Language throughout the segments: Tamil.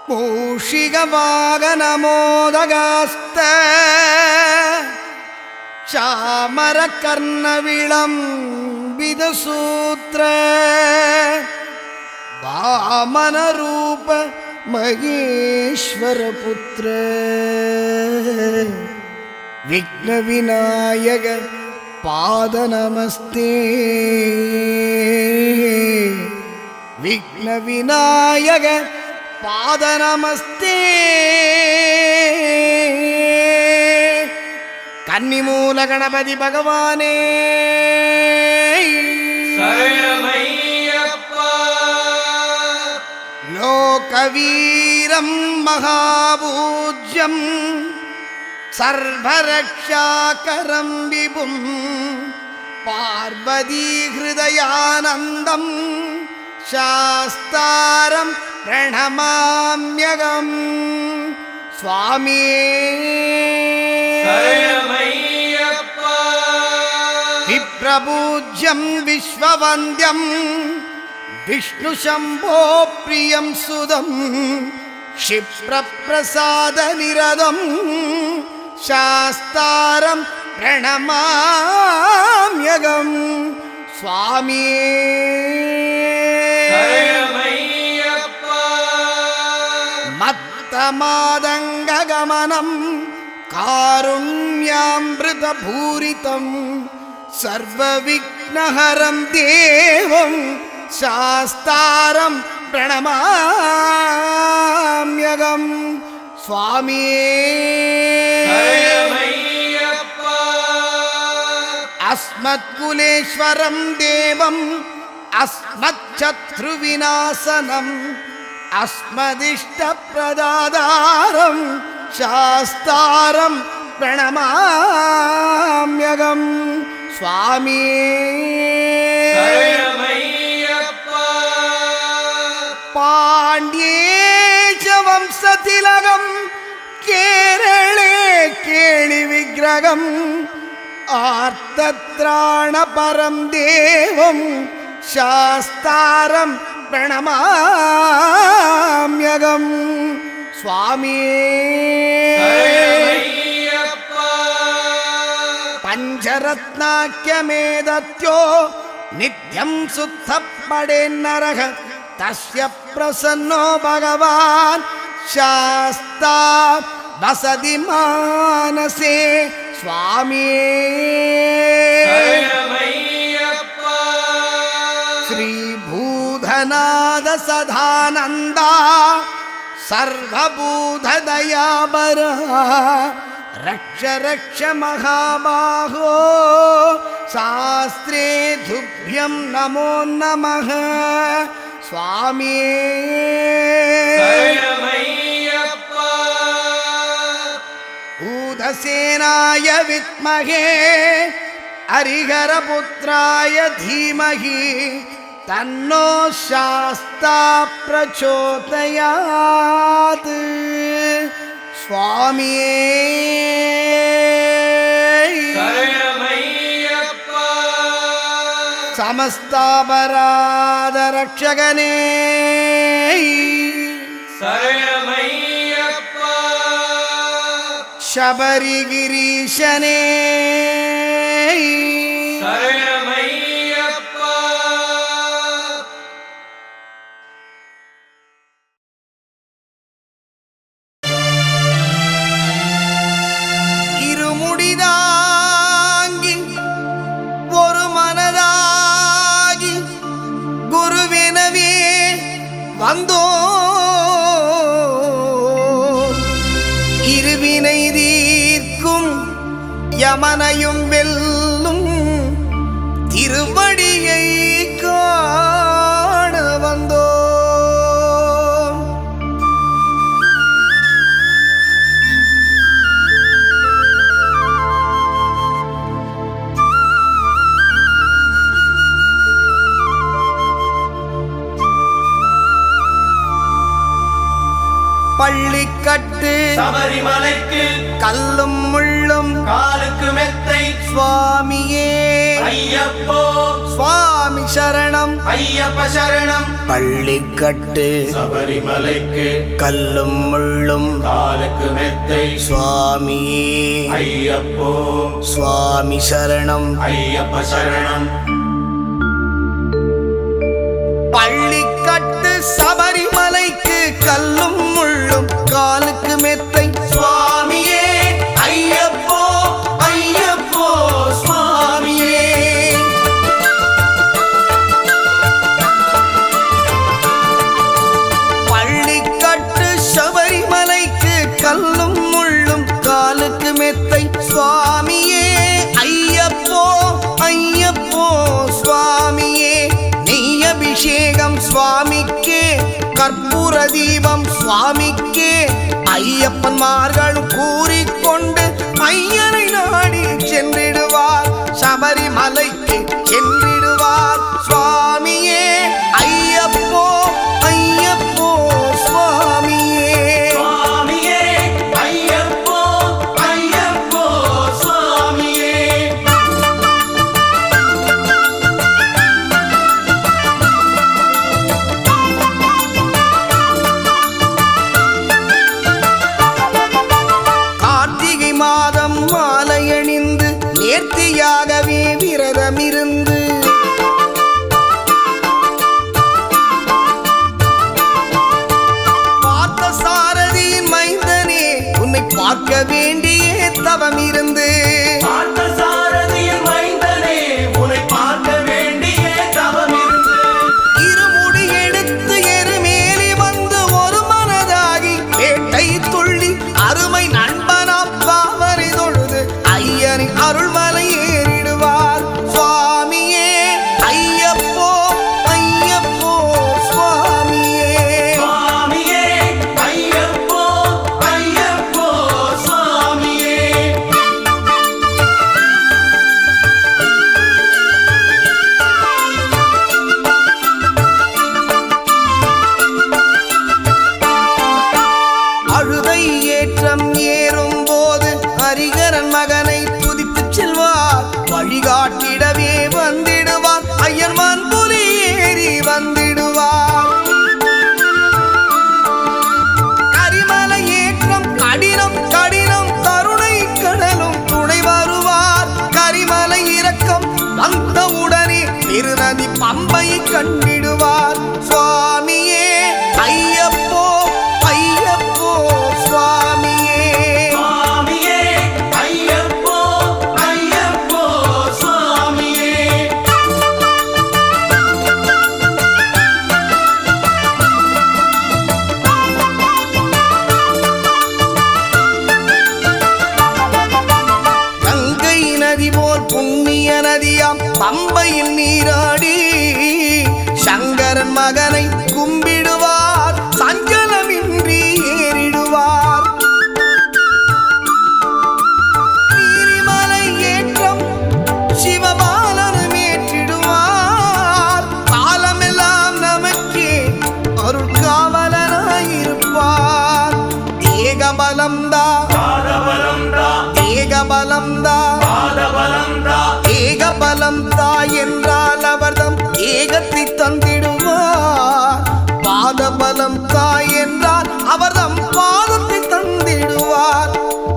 மூஷிகவாகனமோதகாஸ்த சாமரகர்ணவிளம் விதசூத்ர வாமனரூப மகேஸ்வரபுத்திர விக்னவிநாயக பாதநமஸ்தே விக்னவிநாயக பாதநமஸ்தே கன்னிமூல கணபதி பகவானே சரணமையப்பா. லோகவீரம் மகாபூஜ்யம் சர்வரக்ஷாகரம் விபும் பார்வதி ஹிருதயானந்தம் சாஸ்தாரம் பிரணமாம்யகம் சுவாமியே சரணமையப்பா. விப்ரபூஜ்யம் விஸ்வவந்தியம் விஷ்ணு சம்போ பிரியம் சுதம் க்ஷிப்ரப்ரசாத நிரதம் சாஸ்தாரம் பிரணமாம்யகம் சுவாமியே சரணமையப்பா. மத்தமாதங்ககமனம் காருண்யாம்ருதபூரிதம் சர்வவிக்னஹரம் தேவம் சாஸ்தாரம் பிரணமாம்யகம் சுவாமியே சரணமையப்பா. அஸ்மத்குலேஸ்வரம் தேவம் அஸ்மச்சத்ருவிநாசனம் அஸ்மதிஷ்டப்ரதாதாரம் சாஸ்தாரம் பிரணமாம்யகம் சுவாமியே சரணமையப்பா. பாண்டியேச வம்சதிலகம் கேரளே கேளி விக்கிரகம் ஆர்த்தத்ராண பரம் தேவம் சாஸ்தாரம் பிரணமாம்யகம் சுவாமியே சரணமையப்பா. பஞ்சரத்னாக்கியமேதத்யோ நித்யம் சுத்தப்படேன்னரக தஸ்ய பிரசன்னோ பகவான் சாஸ்தா வசதி மானசே சுவாமியே சரணமையப்பா. ஸ்ரீபூதநாத சதானந்தா சர்வபூததயாபர ரக்ஷ ரக்ஷ மகாபாஹோ சாஸ்திரே துப்யம் நமோ நமः சுவாமியே சரணமையப்பா. பூதசேனாய வித்மகே ஹரிஹரபுத்ராய தீமஹி தன்னோ சாஸ்தா பிரச்சோதயாத் சுவாமியே சரணமையப்பா. சமஸ்தாபராத ரக்ஷகனே சரணமையப்பா. சபரிகிரீஷனே சரணமையப்பா. இருமுடிதாங்கி ஒரு மனதாகி குருவெனவே வந்தோ இருவினை தீர்க்கும் யமனையும் வெல்லும் திருவடியை காண வந்தோ பள்ளிக்கட்டு சபரிமலைக்கு கல்லும் முள்ளும் காலுக்கு மெத்தை சுவாமியே ஐயப்போ சுவாமி சரணம் ஐயப்ப சரணம் பள்ளிக்கட்டு சபரிமலைக்கு கல்லும் முள்ளும் காலுக்கு மெத்தை சுவாமியே ஐயப்போ சுவாமி சரணம் ஐயப்ப சரணம் பள்ளிக்கட்டு சபரிமலைக்கு கல்லும் முள்ளும் காலுக்கு மெத்தை சுவாமியே ஐயப்போ ஐயப்போ சுவாமியே பள்ளிக்கட்டு சபரிமலைக்கு கல்லும் முள்ளும் காலுக்கு மெத்தை சுவாமியே ஐயப்போ ஐயப்போ சுவாமியே நெய் அபிஷேகம் சுவாமிக்கே கற்பூர தீபம் சுவாமிக்கே ஐயப்பன்மார்களும் கூறிக்கொண்டு ஐயனை நாடி சென்றிடுவார் சபரிமலைக்கு சென்றிடுவார் சுவாமியே ஐயப்போ ஐயப்போ சுவாமியே சுவாமியே ஐயப்போ ஐயப்போ சுவாமியே கார்த்திகை மாதம் மாலையணிந்து நேர்த்தியாகவே விரதமிருந்து பார்த்த சாரதியின் மைந்தனே உன்னை பார்க்க வேண்டிய தவமிருந்து பார்த்த சாரதியின் மைந்தனே உன்னை பார்க்க வேண்டிய தவமிருந்து இருமுடி எடுத்து எருமேலி வந்து ஒரு மனதாகி வேட்டை துள்ளி அருமை நண்பனாம் பாவரை தொழுது ஐயனின் அருள்மலை ஏறிடுவார் சுவாமியே ஐயப்போ ஐயப்போ சுவாமியே சுவாமியே ஐயப்போ ஐயப்போ சுவாமியே அழுதை ஏற்றம் ஏறும் போது ஹரிகரன் மகனை துதித்துச் செல்வார் வழிகாட்டிடவே வந்திடுவார் ஐயன்மான் புலி ஏறி வந்திடுவார் கரிமலை ஏற்றம் கடினம் கடினம் கருணை கடலும் துணை வருவார் கரிமலை இறக்கம் வந்தவுடனே திருநதி பம்பை கண்டிடுவார் சுவாமியே ஐயப்போ ஐயப்போ சுவாமியே சுவாமியே ஐயப்போ ஐயப்போ சுவாமியே கங்கை நதி போல் புண்ணிய நதியாம் பம்பையில் நீராடி சங்கரன் மகனை கும்பிடுவார் சஞ்சலமின்றி ஏறிடுவார் நீரிமலை ஏற்றம் சிவபாலனும் ஏற்றிடுவார் காலமெல்லாம் நமக்கே அருள் காவலனாயிருப்பார் ஏகபலம்தா பாதபலம்தா ஏகபலம்தா பாதபலம்தா ஏகபலம்தா என்றால் அவர்தம் ஏகத்தை தந்திடுவார் பாதபலம் தாய் என்றால் அவர்தம் பாதத்தை தந்திடுவார்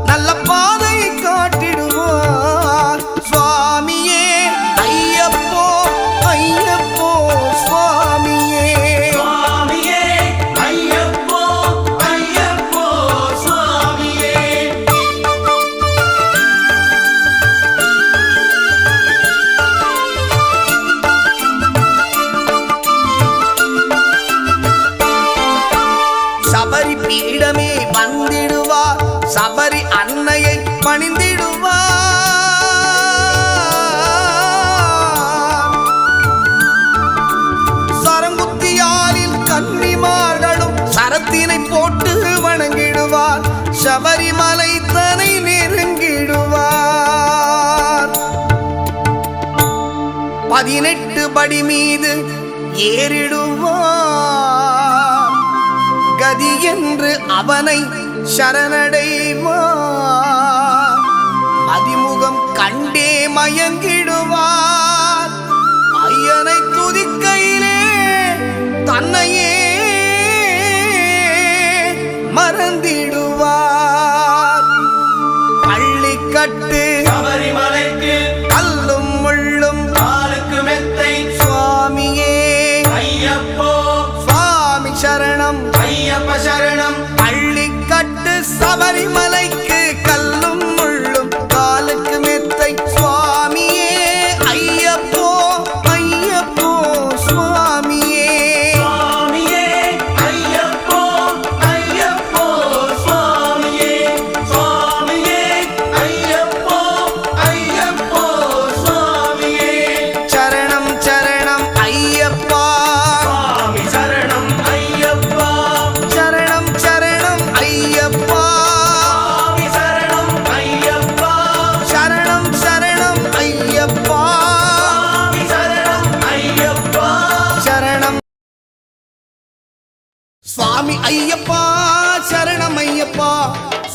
நல்ல பாதையை காட்டிடுவார் சுவாமியே ஐயப்போ ஐயப்போ சுவாமியே சுவாமியே ஐயப்போ ஐயப்போ சுவாமியே சபரி பீடமே வந்திடுவார் சபரி அன்னையை பணிந்திடுவார் சரங்குத்தியாலில் கன்னிமார்களும் சரத்தினை போட்டு வணங்கிடுவார் சபரிமலை தனை நெருங்கிடுவார் 18 படி மீது ஏறிடுவார் கதி என்று அவனை சரணடைவார் அதிமுகம் கண்டே மயங்கிடுவார் ஐயனை துதி கரிமலைக்கு கல்லும் முள்ளும் காலுக்கு மெத்தை சுவாமியே ஐயப்போ ஐயப்போ சுவாமியே சுவாமியே ஐயப்போ ஐயப்போ சுவாமியே சுவாமியே ஐயப்போ ஐயப்போ சுவாமியே சரணம் சரணம் ஐயப்பா சுவாமி சரணம் ஐயப்பா சரணம் சரணம் ஐயப்பா சுவாமி சரணம் ஐயப்பா சரணம் சரணம் ஐயப்பா சுவாமி சரணம் ஐயப்பா சரணம் சுவாமி ஐயப்பா சரணம் ஐயப்பா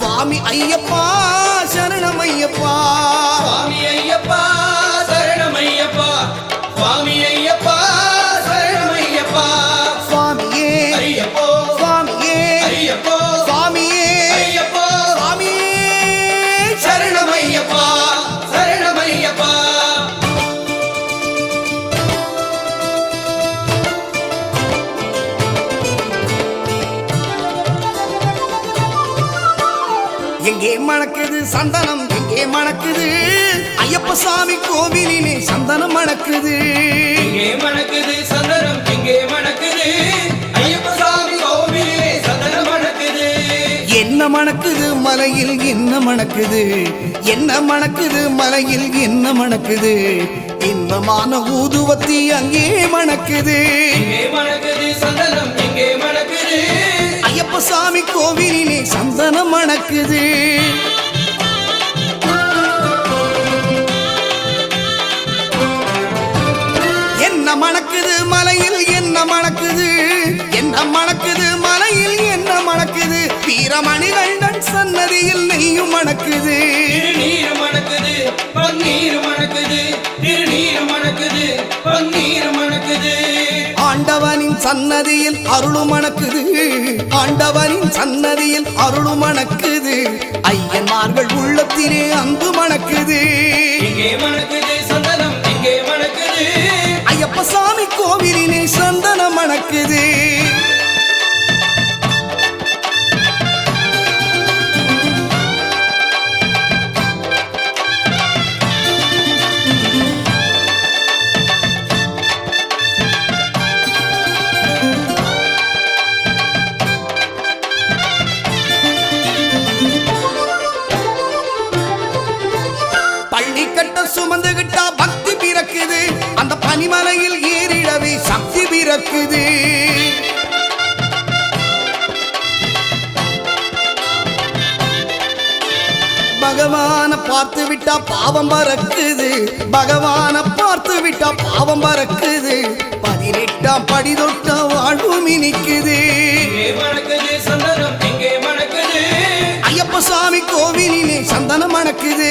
சுவாமி ஐயப்பா சரணம் ஐயப்பா சுவாமி ஐயப்பா சரணமையப்பா சுவாமி ஐயப்பா சரணமையப்பா சுவாமியே ஐயப்போ சுவாமியே ஐயப்போ சுவாமியே ஐயப்போ சுவாமியே சரணமையப்பா சரணமையப்பா எங்கே மணக்குது சந்தனம் எங்கே மணக்குது ஐயப்ப சாமி கோவிலிலே சந்தனம் மணக்குது இங்கே மணக்குது சந்தனம் இங்கே மணக்குது ஐயப்ப சாமி கோவிலே சந்தனம் மணக்குது என்ன மணக்குது மலையில் என்ன மணக்குது என்ன மணக்குது மலையில் என்ன மணக்குது இன்பமான ஊதுவத்தி அங்கே மணக்குது இங்கே மணக்குது சந்தனம் இங்கே மணக்குது ஐயப்ப சாமி கோவிலிலே சந்தனம் மணக்குது என்ன மணக்குது மலையில் என்ன மணக்குது என்ன மணக்குது மலையில் என்ன மணக்குது வீரமணிகண்டன் சன்னதியில் நெய்யும் மணக்குது திருநீர் மணக்குது பன்னீர் மணக்குது திருநீர் மணக்குது பன்னீர் மணக்குது ஆண்டவனின் சன்னதியில் அருளும் மணக்குது ஆண்டவனின் சன்னதியில் அருளும் மணக்குது ஐயன்மார்கள் உள்ளத்திலே அன்பு மணக்குது இங்கே மணக்குது சந்தனம் இங்கே மணக்குது ஐயப்ப சாமி கோவிலிலே சந்தனம் மணக்குது பள்ளி கட்ட சுமந்துகிட்டா பக்தி பிறக்குது அந்த பனிமலையில் ஏறிடவே சக்தி பிறக்குது பகவான பார்த்து விட்டா பாவம் பறக்குது பகவான பார்த்து விட்டா பாவம் பறக்குது 18ஆம் படி தொட்ட வாழ்வும் இனிக்குது இங்கே மணக்குது சந்தனம் இங்கே மணக்குது ஐயப்ப சாமி கோவிலிலே சந்தனம் மணக்குது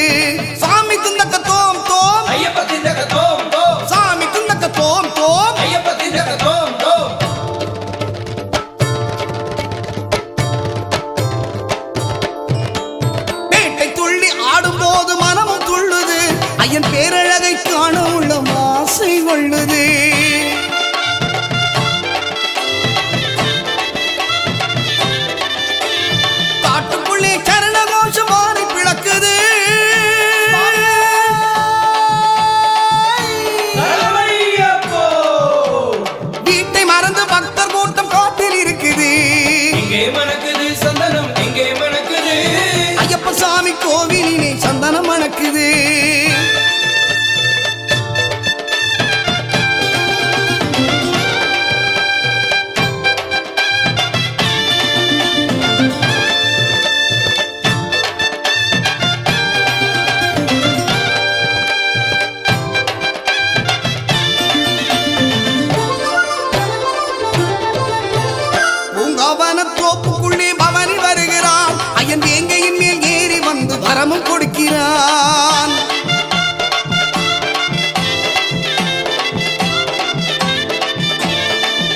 சாமி துந்தக்க தோம் தோம் ஐயப்ப திண்டக தோம் தோம் சாமி துந்தக்க தோம் தோம் ஐயப்ப திண்டக தோம் தோம் பேட்டை துள்ளி ஆடும்போது மனமும் துள்ளுது ஐயன் பேரழகை காண உள்ள ஆசை கொள்ளுது காட்டுக்குள்ளே சரண கோஷம் மாறி பிளக்குது சரணமையப்போ வீட்டை மறந்து பக்தர் கூட்டம் காட்டில் இருக்குது இங்கே மணக்குது சந்தனம் இங்கே மணக்குது ஐயப்ப சாமி கோவிலிலே சந்தனம் மணக்குது பூங்காவன தோப்புக்குள்ளே பவனி வருகிறான் ஐயன் வேங்கையின் மேல் ஏறி வந்து வரமும் கொடுக்கிறான்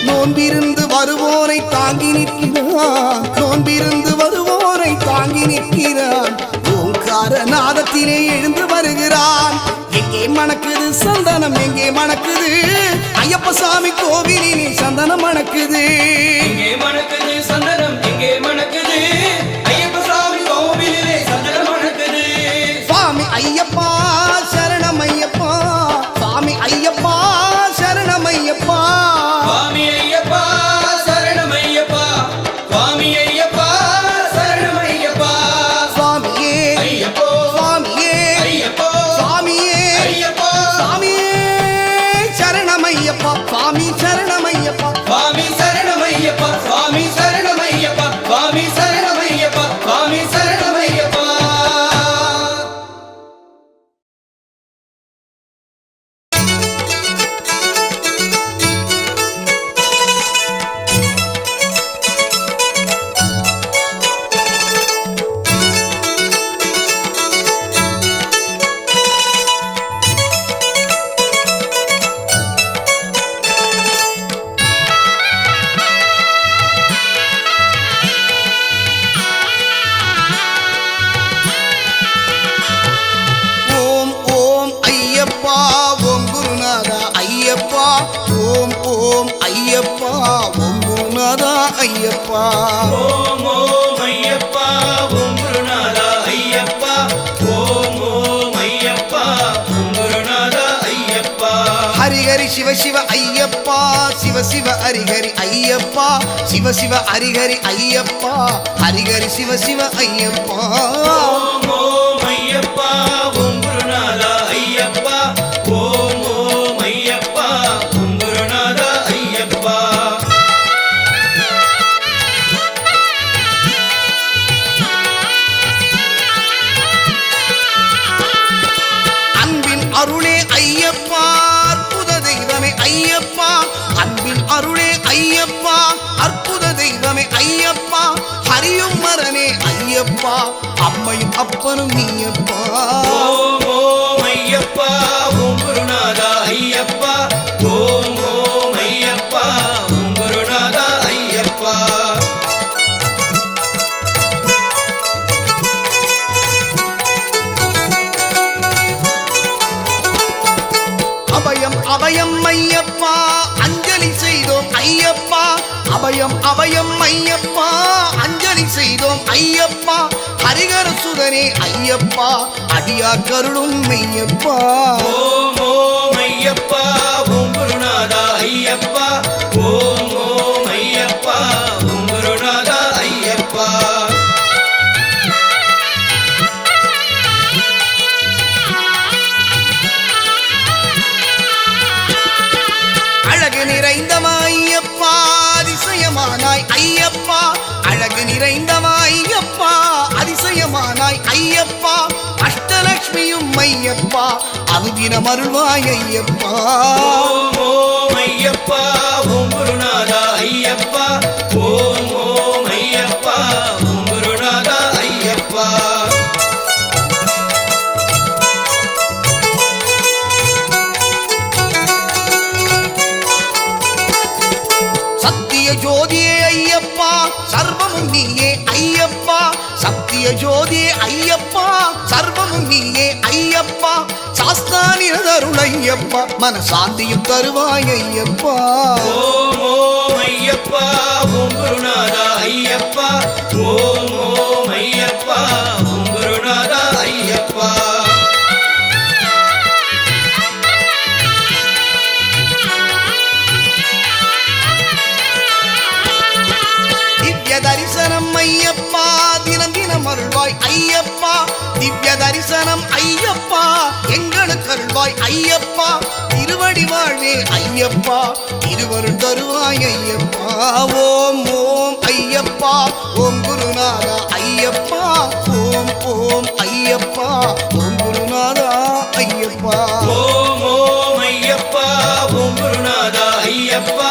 நோன்பிருந்து வருவோரை தாங்கி நிற்கிறான் நோன்பிருந்து வருவோரை தாங்கி நிற்கிறான் ஓங்கார நாதத்திலே எழுந்து வருகிறான் எங்கே மணக்குது சந்தனம் எங்கே மணக்குது ஐயப்ப சாமி கோவிலிலே சந்தனம் மணக்குது இங்கே மணக்குது சந்தனம் இங்கே மணக்குது ஐயப்ப சாமி சுவாமி சரணமையப்பா சுவாமி சரணமையப்பா சுவாமி சரணமையப்பா சுவாமி சரணமையப்பா சுவாமி சரணமையப்பா ஓம் ஓம் ஐயப்பா ஓம் குருநாதா ஐயப்பா ஓம் ஓம் ஐயப்பா ஓம் குருநாதா ஐயப்பா ஓம் ஓம் ஐயப்பா ஓம் குருநாதா ஐயப்பா ஓம் ஓம் ஐயப்பா ஓம் குருநாதா ஐயப்பா ஹரிஹரி சிவ சிவ ஐயப்பா சிவ சிவ ஹரிஹரி ஐயப்பா சிவ சிவ ஹரிஹரி ஐயப்பா ஹரிஹரி சிவ சிவ ஐயப்பா ஓம் ஓம் ஐயப்பா ஓம் குருநாதா ஐயப்பா ஓம் ஓம் ஐயப்பா ஓம் குருநாதா ஐயப்பா அன்பின் அருளே ஐயப்பா அற்புத தெய்வமே ஐயப்பா அன்பின் அருளே ஐயப்பா அற்புத தெய்வமே ஐயப்பா ஹரியும் மரனே ஐயப்பா அம்மையும் அப்பனும் நீயப்பா ஓம் ஓம் ஐயப்பா ஓம் குருநாதா ஐயப்பா ஓம் ஓம் ஐயப்பா ஓம் குருநாதா ஐயப்பா அபயம் அபயம் ஐயப்பா அஞ்சலி செய்தோம் ஐயப்பா அபயம் அபயம் ஐயப்பா அஞ்சலி செய்தோம் ஐயப்பா ஹரிஹர சுதனே ஐயப்பா அடியார் கருளும் மெய்யப்பா ஓம் ஓம் ஐயப்பா ஓம் குருநாதா ஐயப்பா ஓம் ஓம் ஐயப்பா ஓம் குருநாதா ஐயப்பா அழகு நிறைந்தவா ஐயப்பா அதிசயமானாய் ஐயப்பா அழகு நிறைந்தவா ஐயப்பா அதிசயமானாய் ஐயப்பா அஷ்டலக்ஷ்மியும் ஐயப்பா அனுதினம் அருள்வாய் ஐயப்பா ஓம் ஓம் ஐயப்பா ஓம் குருநாதா ஐயப்பா ஓம் ஓம் ஐயப்பா ஓம் குருநாதா ஐயப்பா சத்திய ஜோதியே ஐயப்பா சர்வமும் நீயே ஐயப்பா சத்திய ஜோதியே ஐயப்பா சர்வமும் நீயே ஐயப்பா சாஸ்தானிரதருள் ஐயப்பா மனசாந்தியும் தருவாய் ஐயப்பா ஓம் ஓம் ஐயப்பா ஓம் குருநாதா ஐயப்பா ஓம் ஓம் ஐயப்பா ஓம் குருநாதா ஐயப்பா திவ்ய தரிசனம் ஐயப்பா தினம் தினம் அருள்வாய் ஐயப்பா திவ்ய தரிசனம் ஐயப்பா எங்களுக்கு அருள்வாய் ஐயப்பா திருவடி வாழ்வே ஐயப்பா திருவருள் தருவாய் ஐயப்பா ஓம் ஓம் ஐயப்பா ஓம் குருநாதா ஐயப்பா ஓம் ஓம் ஐயப்பா ஓம் குருநாதா ஐயப்பா ஓம் ஓம் ஐயப்பா ஓம் குருநாதா ஐயப்பா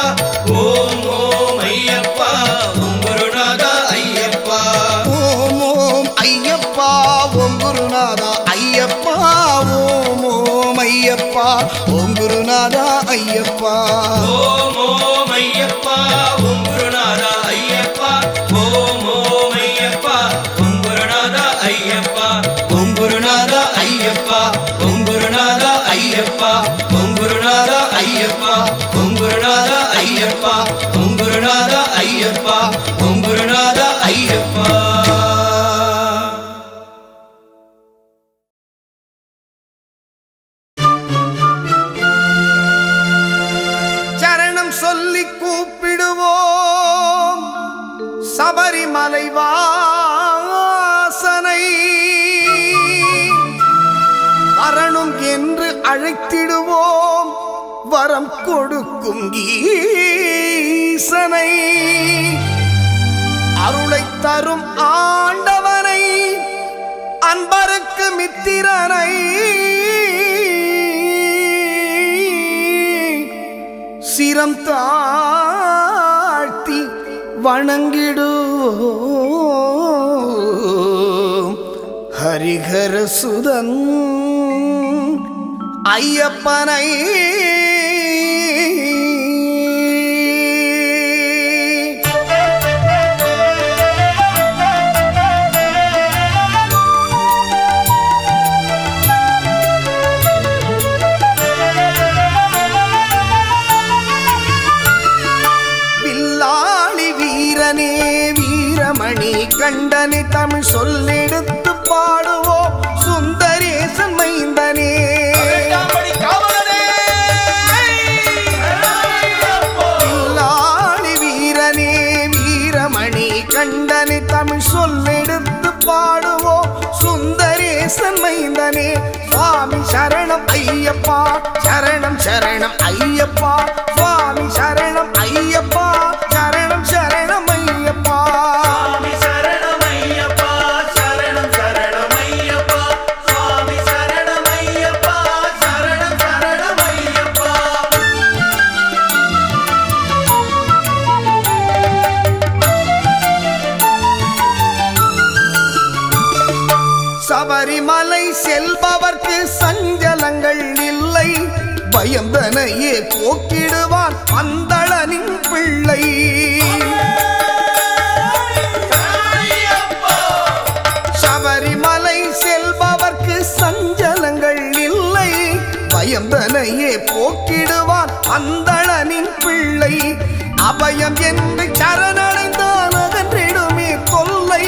ஓம் ஓம் ஐயப்பா ஓம் குருநாதா ஐயப்பா ஓம் ஓம் ஐயப்பா ஓம் குருநாதா ஐயப்பா ஓம் ஓம் ஐயப்பா ஓம் குருநாதா ஐயப்பா ஓம் ஓம் ஐயப்பா ஓம் குருநாதா ஐயப்பா ஓம் ஓம் ஐயப்பா ஓம் குருநாதா ஐயப்பா ஓம் குருநாதா ஐயப்பா ஓம் குருநாதா ஐயப்பா ஓம் குருநாதா ஐயப்பா ஓம் குருநாதா ஐயப்பா ஓம் குருநாதா ஐயப்பா ஓம் குருநாதா ஐயப்பா சரணம் சொல்லி கூப்பிடுவோம் சபரிமலை வாசனை வரணும் என்று அழைத்திடுவோம் வரம் கொடுக்கும் ஈசனை அருளை தரும் ஆண்டவனை அன்பருக்கு மித்திரனை சிரம் தாழ்த்தி வணங்கிடுவோம் ஹரிஹர சுதன் ஐயப்பனை. வில்லாளி வீரனே வீரமணி கண்டனே தமிழ் சொல்லெடுத்து பாடுவோம் சுந்தரேசன் மைந்தனே. வில்லாளி வீரனே வீரமணி கண்டனே தமிழ் சொல்லெடுத்து பாடுவோம் சுந்தரேசன் மைந்தனே. சுவாமி சரணம் ஐயப்பா சரணம் சரணம் ஐயப்பா சுவாமி சரணம் ஐயப்பா சரணம் சரணம் ஐயப்பா. சுவாமி சரணம் ஐயப்பா சரணம் சரணம் ஐயப்பா சுவாமி சரணம் ஐயப்பா சரணம் சரணம் ஐயப்பா. சபரிமலை செல்பவர்க்கு சஞ்சலங்கள் இல்லை பயந்தனையே போக்கிடுவான் பந்தளனின் பிள்ளை. சபரிமலை செல்பவர்க்கு சஞ்சலங்கள் இல்லை பயந்தனையே போக்கிடுவான் பந்தளனின் பிள்ளை. அபயம் என்று சரணடைந்தான் அகன்றிடுமே தொல்லை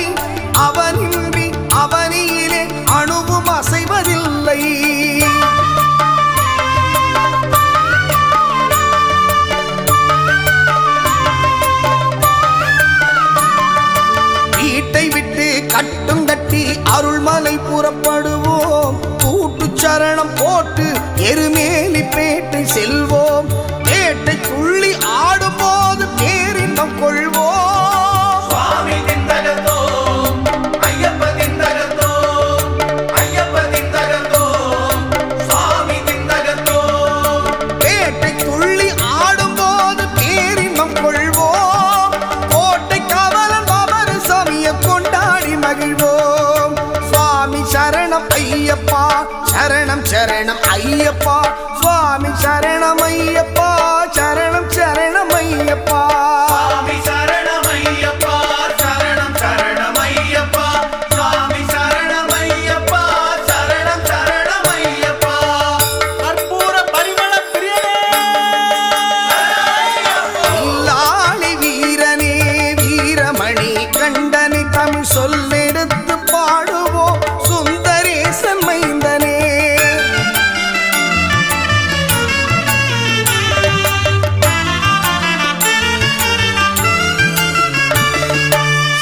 அவனின்றி அவனியிலே அணுவும் அசைவதில்லை. வீட்டை விட்டு கட்டும் கட்டி அருள்மலை புறப்படுவோம் கூட்டு சரணம் போட்டு எருமேலி பேட்டை செல்வோம். பேட்டை துள்ளி ஆடும் போது பேரின்பம் கொள்வோம். சுவாமி திந்தகத்தோம் ஐயப்ப திந்தகத்தோம் ஐயப்ப திந்தகத்தோம் சுவாமி திந்தகத்தோம். பேட்டை துள்ளி ஆடும் போது பேரின்பம் கொள்வோம். கோட்டை காவலன் பாபர் சாமியை கொண்டாடி மகிழ்வோம். சுவாமி சரணம் ஐயப்பா சரணம் சரணம் ஐயப்பா சுவாமி சரணம் ஐயப்பா சரணம் சரணம் ஐயப்பா. சுவாமி சரணம் ஐயப்பா சரணம் சரணம் ஐயப்பா சுவாமி சரணம் ஐயப்பா சரணம் சரணம் ஐயப்பா. கற்பூர பரிமள பிரியனே வில்லாளி வீரனே வீரமணி கண்டனே தமிழ் சொல்லெடுத்து பாடுவோம் சுந்தரேசன் மைந்தனே.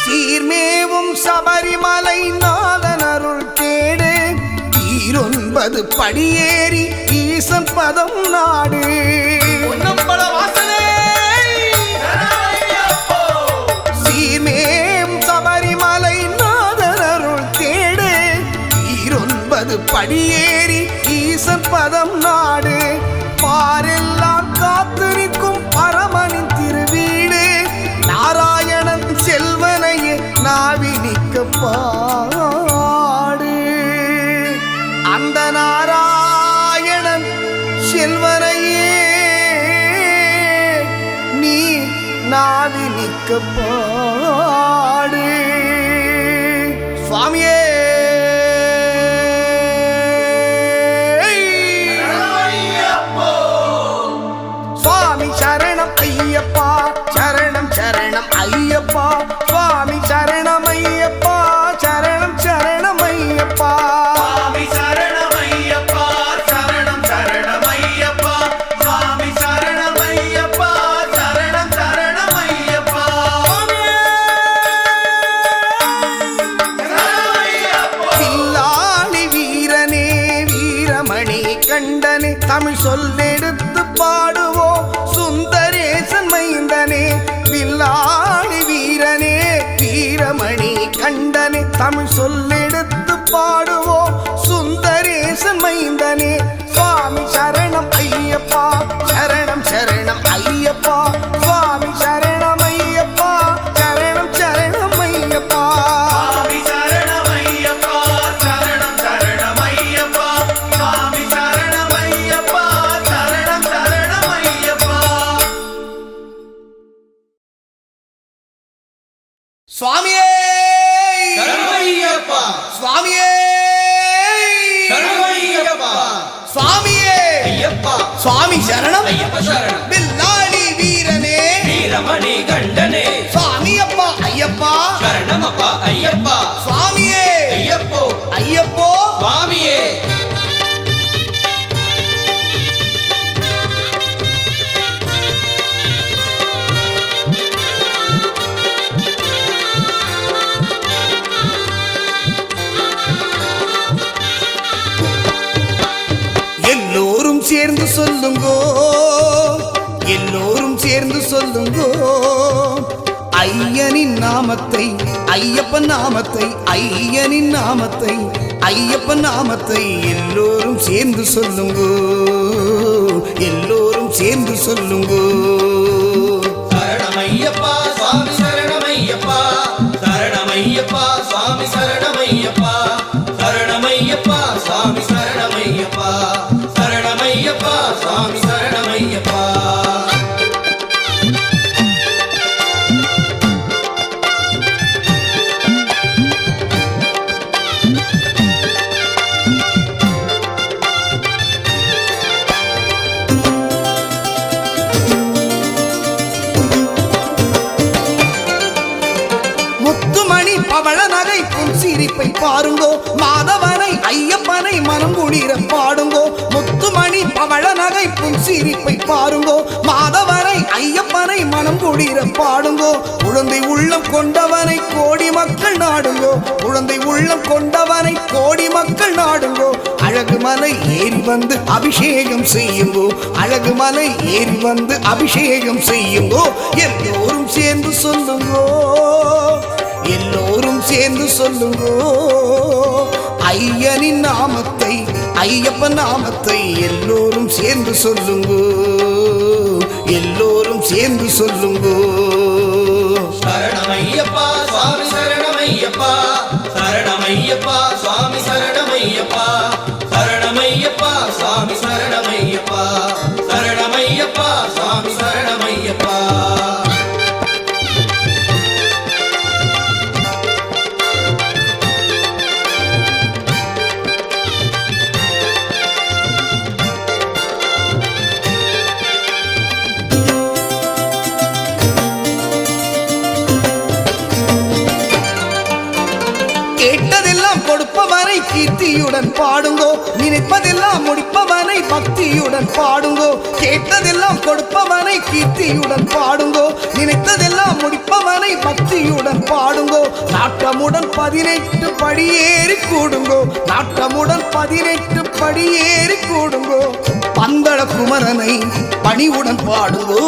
சீர்மேவும் சபரிமலை நாதன் அருள் தேடு 9 படியேறி ஈசன் பதம் நாடு. பொன்னம்பல வாசனே சீர்மேவும் சபரிமலை நாதன் அருள் தேடு 9 படியேறி ஈசன் பதம் நாடு. பாரெல்லாம் காத்து நிற்கும் பரமனின் திருவீடு நாராயணன் செல்வனையே நாவி நிற்க பாடு. அந்த நாராயணன் செல்வனையே நீ நாவி நிற்க பாடு. சுவாமியே சுவாமி சரணம் ஐயப்பா சரணம் சரணம் ஐயப்பா சுவாமி சரணம் ஐயப்பா சரணம் சரணம் ஐயப்பா. சுவாமி சரணம் ஐயப்பா சரணம் சரணம் ஐயப்பா சுவாமி சரணம் ஐயப்பா சரணம் சரணம் ஐயப்பா. வில்லாளி வீரனே வீரமணி கண்டனே தமிழ் சொல்லே சொல்லெடுத்து பாடுவோம் சுந்தரேசன் மைந்தனே வில்லாளி வீரனே வீரமணி கண்டனே தமிழ் சொல்லெடுத்து பாடுவோம் சுந்தரேசன் மைந்தனே சுவாமி சரணம் ஐயப்பா சரணம் சரணம் ஐயப்பா சுவாமி சரணம் ஐயப்பா சரணம் சரணம் ஐயப்பா சுவாமி சரணம் ஐயப்பா சரணம் சரணம் ஐயப்பா சுவாமி சரணம் ஐயப்பா சரணம் சரணம் ஐயப்பா சுவாமியே சரணமையப்பா சுவாமியே சரணமையப்பா சுவாமியே ஐயப்பா சுவாமி சரணம் ஐயப்ப சரணம் வில்லாளி வீரனே வீரமணி கண்டனே சுவாமி அப்பா ஐயப்பா சரணமப்பா ஐயப்பா சுவாமியே ஐயப்போ ஐயப்போ சுவாமியே எல்லோரும் சேர்ந்து சொல்லுங்கோ எல்லோரும் சேர்ந்து சொல்லுங்கோ ஐயனின் நாமத்தை ஐயப்பன் நாமத்தை ஐயனின் நாமத்தை ஐயப்பன் நாமத்தை எல்லோரும் சேர்ந்து சொல்லுங்கோ எல்லோரும் சேர்ந்து சொல்லுங்கோ சரணமையப்பா சுவாமி சரணமையப்பா சரணமையப்பா சுவாமி சரணமையப்பா சரணமையப்பா சுவாமி சரணமையப்பா சரணமையப்பா சுவாமி சரணமையப்பா முத்துமணி பவள நகை புன்சிரிப்பை பாருங்கோ மாதவனை ஐயப்பனை மனம் குளிர பாடுங்கோ முத்துமணி பவள நகை புன்சிரிப்பை பாருங்கோ மாதவனை ஐயப்பனை மனம் குளிர பாடுங்கோ குழந்தை உள்ளம் கொண்டவனை கோடி மக்கள் நாடுங்கோ குழந்தை உள்ளம் கொண்டவனை கோடி மக்கள் நாடுங்கோ அழகு மலை ஏறி வந்து அபிஷேகம் செய்யுங்கோ அழகு மலை ஏறி வந்து அபிஷேகம் செய்யுங்கோ எல்லோரும் சேர்ந்து சொல்லுங்கோ எல்லோரும் சேர்ந்து சொல்லுங்கோ ஐயனின் நாமத்தை ஐயப்பன் நாமத்தை எல்லோரும் சேர்ந்து சொல்லுங்கோ எல்லோரும் சேர்ந்து சொல்லுங்கோ சரணமையப்பா சுவாமி சரணமையப்பா சரணமையப்பா சுவாமி சரணமையப்பா சரணமையப்பா சுவாமி சரணமையப்பா சரணமையப்பா சுவாமி சரணமையப்பா கேட்டதெல்லாம் கொடுப்பவனை கீர்த்தியுடன் பாடுங்கோ நினைப்பதெல்லாம் முடிப்பவனை பக்தியுடன் பாடுங்கோ கேட்டதெல்லாம் கொடுப்பவனை கீர்த்தியுடன் பாடுங்கோ நினைத்ததெல்லாம் முடிப்பவனை பக்தியுடன் பாடுங்கோ நாட்டமுடன் 18 படியேறி கூடுங்கோ நாட்டமுடன் 18 படியேறி கூடுங்கோ பந்தள குமரனை பணிவுடன் பாடுங்கோ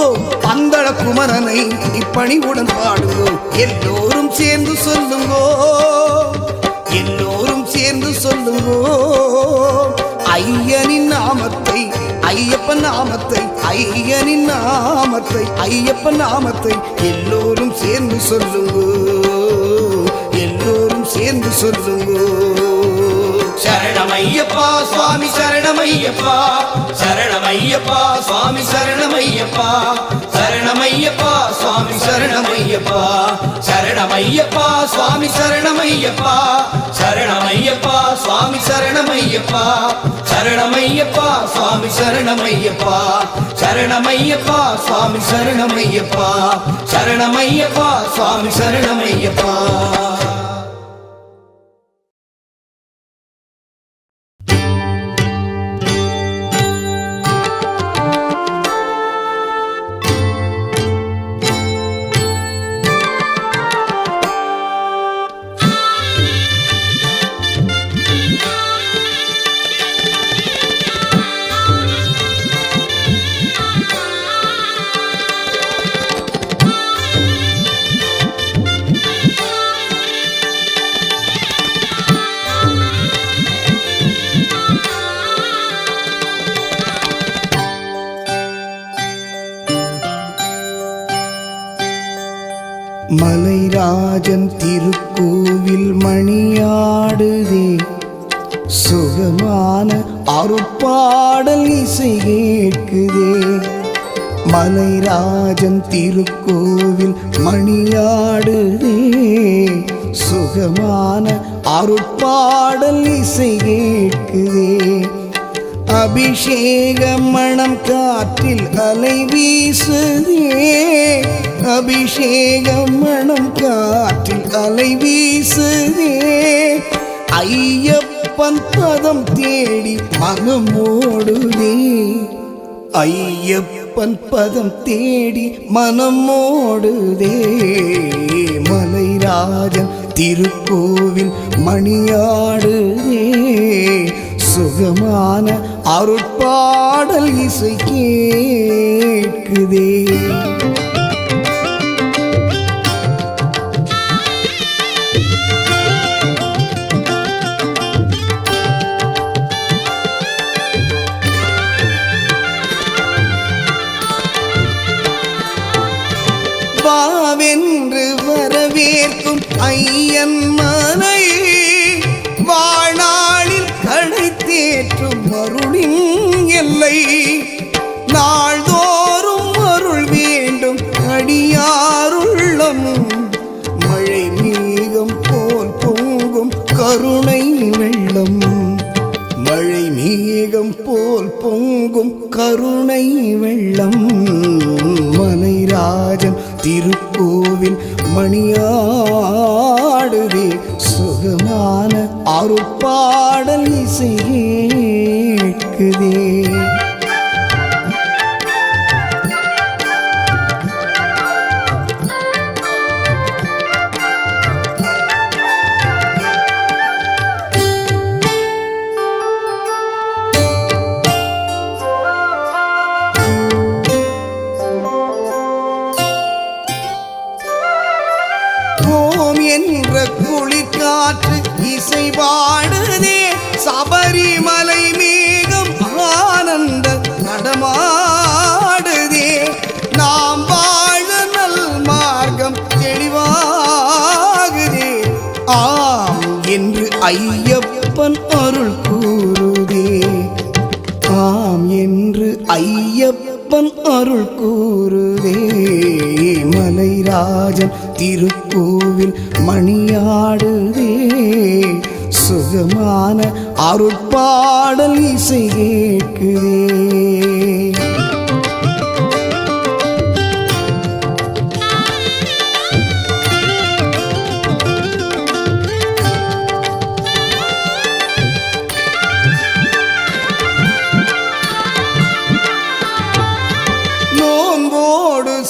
பந்தள குமரனை இப்பணிவுடன் பாடுங்கோ எல்லோரும் சேர்ந்து சொல்லுங்கோ எல்லோரும் சேர்ந்து சொல்லுங்கோ ஐயனின் நாமத்தை ஐயப்பன் நாமத்தை ஐயனின் நாமத்தை ஐயப்பன் நாமத்தை எல்லோரும் சேர்ந்து சொல்லுங்கோ எல்லோரும் சேர்ந்து சொல்லுங்கோ சரணமையப்பா சுவாமி சரணமையப்பா சரணமையப்பா சுவாமி சரணமையப்பா சரணமையப்பா சுவாமி சரணமையப்பா சரணமையப்பா சுவாமி சரணமையப்பா சரணமையப்பா சுவாமி சரணமையப்பா சரணமையப்பா சுவாமி சரணமையப்பா சரணமையப்பா சுவாமி சரணமையப்பா சரணமையப்பா சுவாமி சரணமையப்பா மலைராஜன் திருக்கோவில் மணியாடுதே சுகமான அருட்பாடல் இசை கேட்குதே. மலைராஜன் திருக்கோவில் மணியாடுதே சுகமான அருட்பாடல் இசை கேட்குதே. அபிஷேக மணம் காற்றில் அலை வீசுதே. அபிஷேக மணம் காற்றில் அலை வீசுதே. ஐயப்பன் பதம் தேடி மனம் ஓடுதே. ஐயப்பன் பதம் தேடி மனம் ஓடுதே. மலைராஜன் திருக்கோவில் மணியாடுதே சுகமான அருட்பாடல் இசை கேட்குதே. வாவென்று வரவேற்கும் ஐயன் மனை வாழ்நாளில் கடை தேற்றும் அருளின் எல்லை. நாள்தோறும் அருள் வேண்டும் அடியாருள்ளம். மழை மேகம் போல் பொங்கும் கருணை வெள்ளம். மழை மேகம் போல் பொங்கும் கருணை வெள்ளம். மலைராஜன் திருக்கோவில் மணியாடுதே சுகமான அருட்பாடல் இசை கேட்குதே. என்ற குளிர்காற்று இசை பாடுதே. சபரிமலை மேகம் ஆனந்த நடமாடுதே. நாம் வாழ நல் மார்க்கம் தெளிவாகுதே. ஆம் என்று ஐயப்பன் அருள் கூறுதே. ஆம் என்று ஐயப்பன் அருள் கூறுதே. மலைராஜன் திருக்கோவில் மணியாடுதே சுகமான அருட்பாடல் இசை கேட்குதே.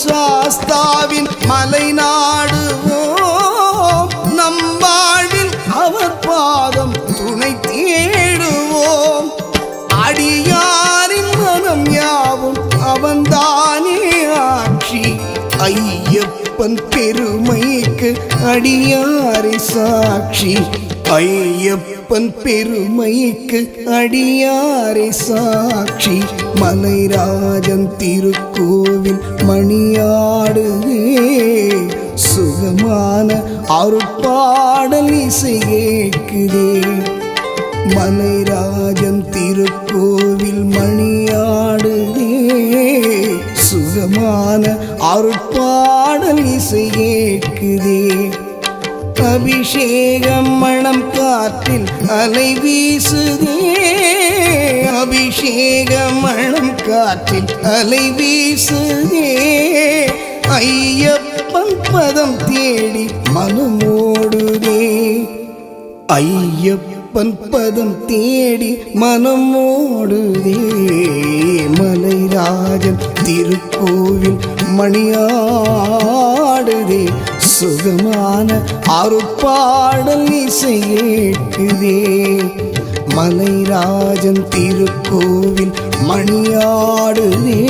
சாஸ்தாவின் மலை நாடுவோம். நம் வாழ்வில் அவர் பாதம் துணை தேடுவோம். அடியாரின் மனம் யாவும் அவன்தானே ஆட்சி. ஐயப்பன் பெருமைக்கு அடியாரை சாட்சி. ஐயப்பன் பெருமைக்கு அடியாரை சாட்சி. மலைராஜன் திருக்கோவில் மணியாடுதே சுகமான அருட்பாடல் இசை கேட்குதே. மலைராஜன் திருக்கோவில் மணியாடுதே சுகமான அருட்பாடல் இசை கேட்குதே. அபிஷேகம் மணம் காற்றில் அலை வீசுதே. அபிஷேகம் மணம் காற்றில் அலை வீசுதே. ஐயப்பன் பதம் தேடி மனம் ஓடுதே. ஐயப்பன் பதம் தேடி மனம் ஓடுதே. மலைராஜன் திருக்கோவில் மணியாடுதே சுகமான அருட்பாடல் இசை கேட்குதே. மலைராஜன் திருக்கோவில் மணியாடுதே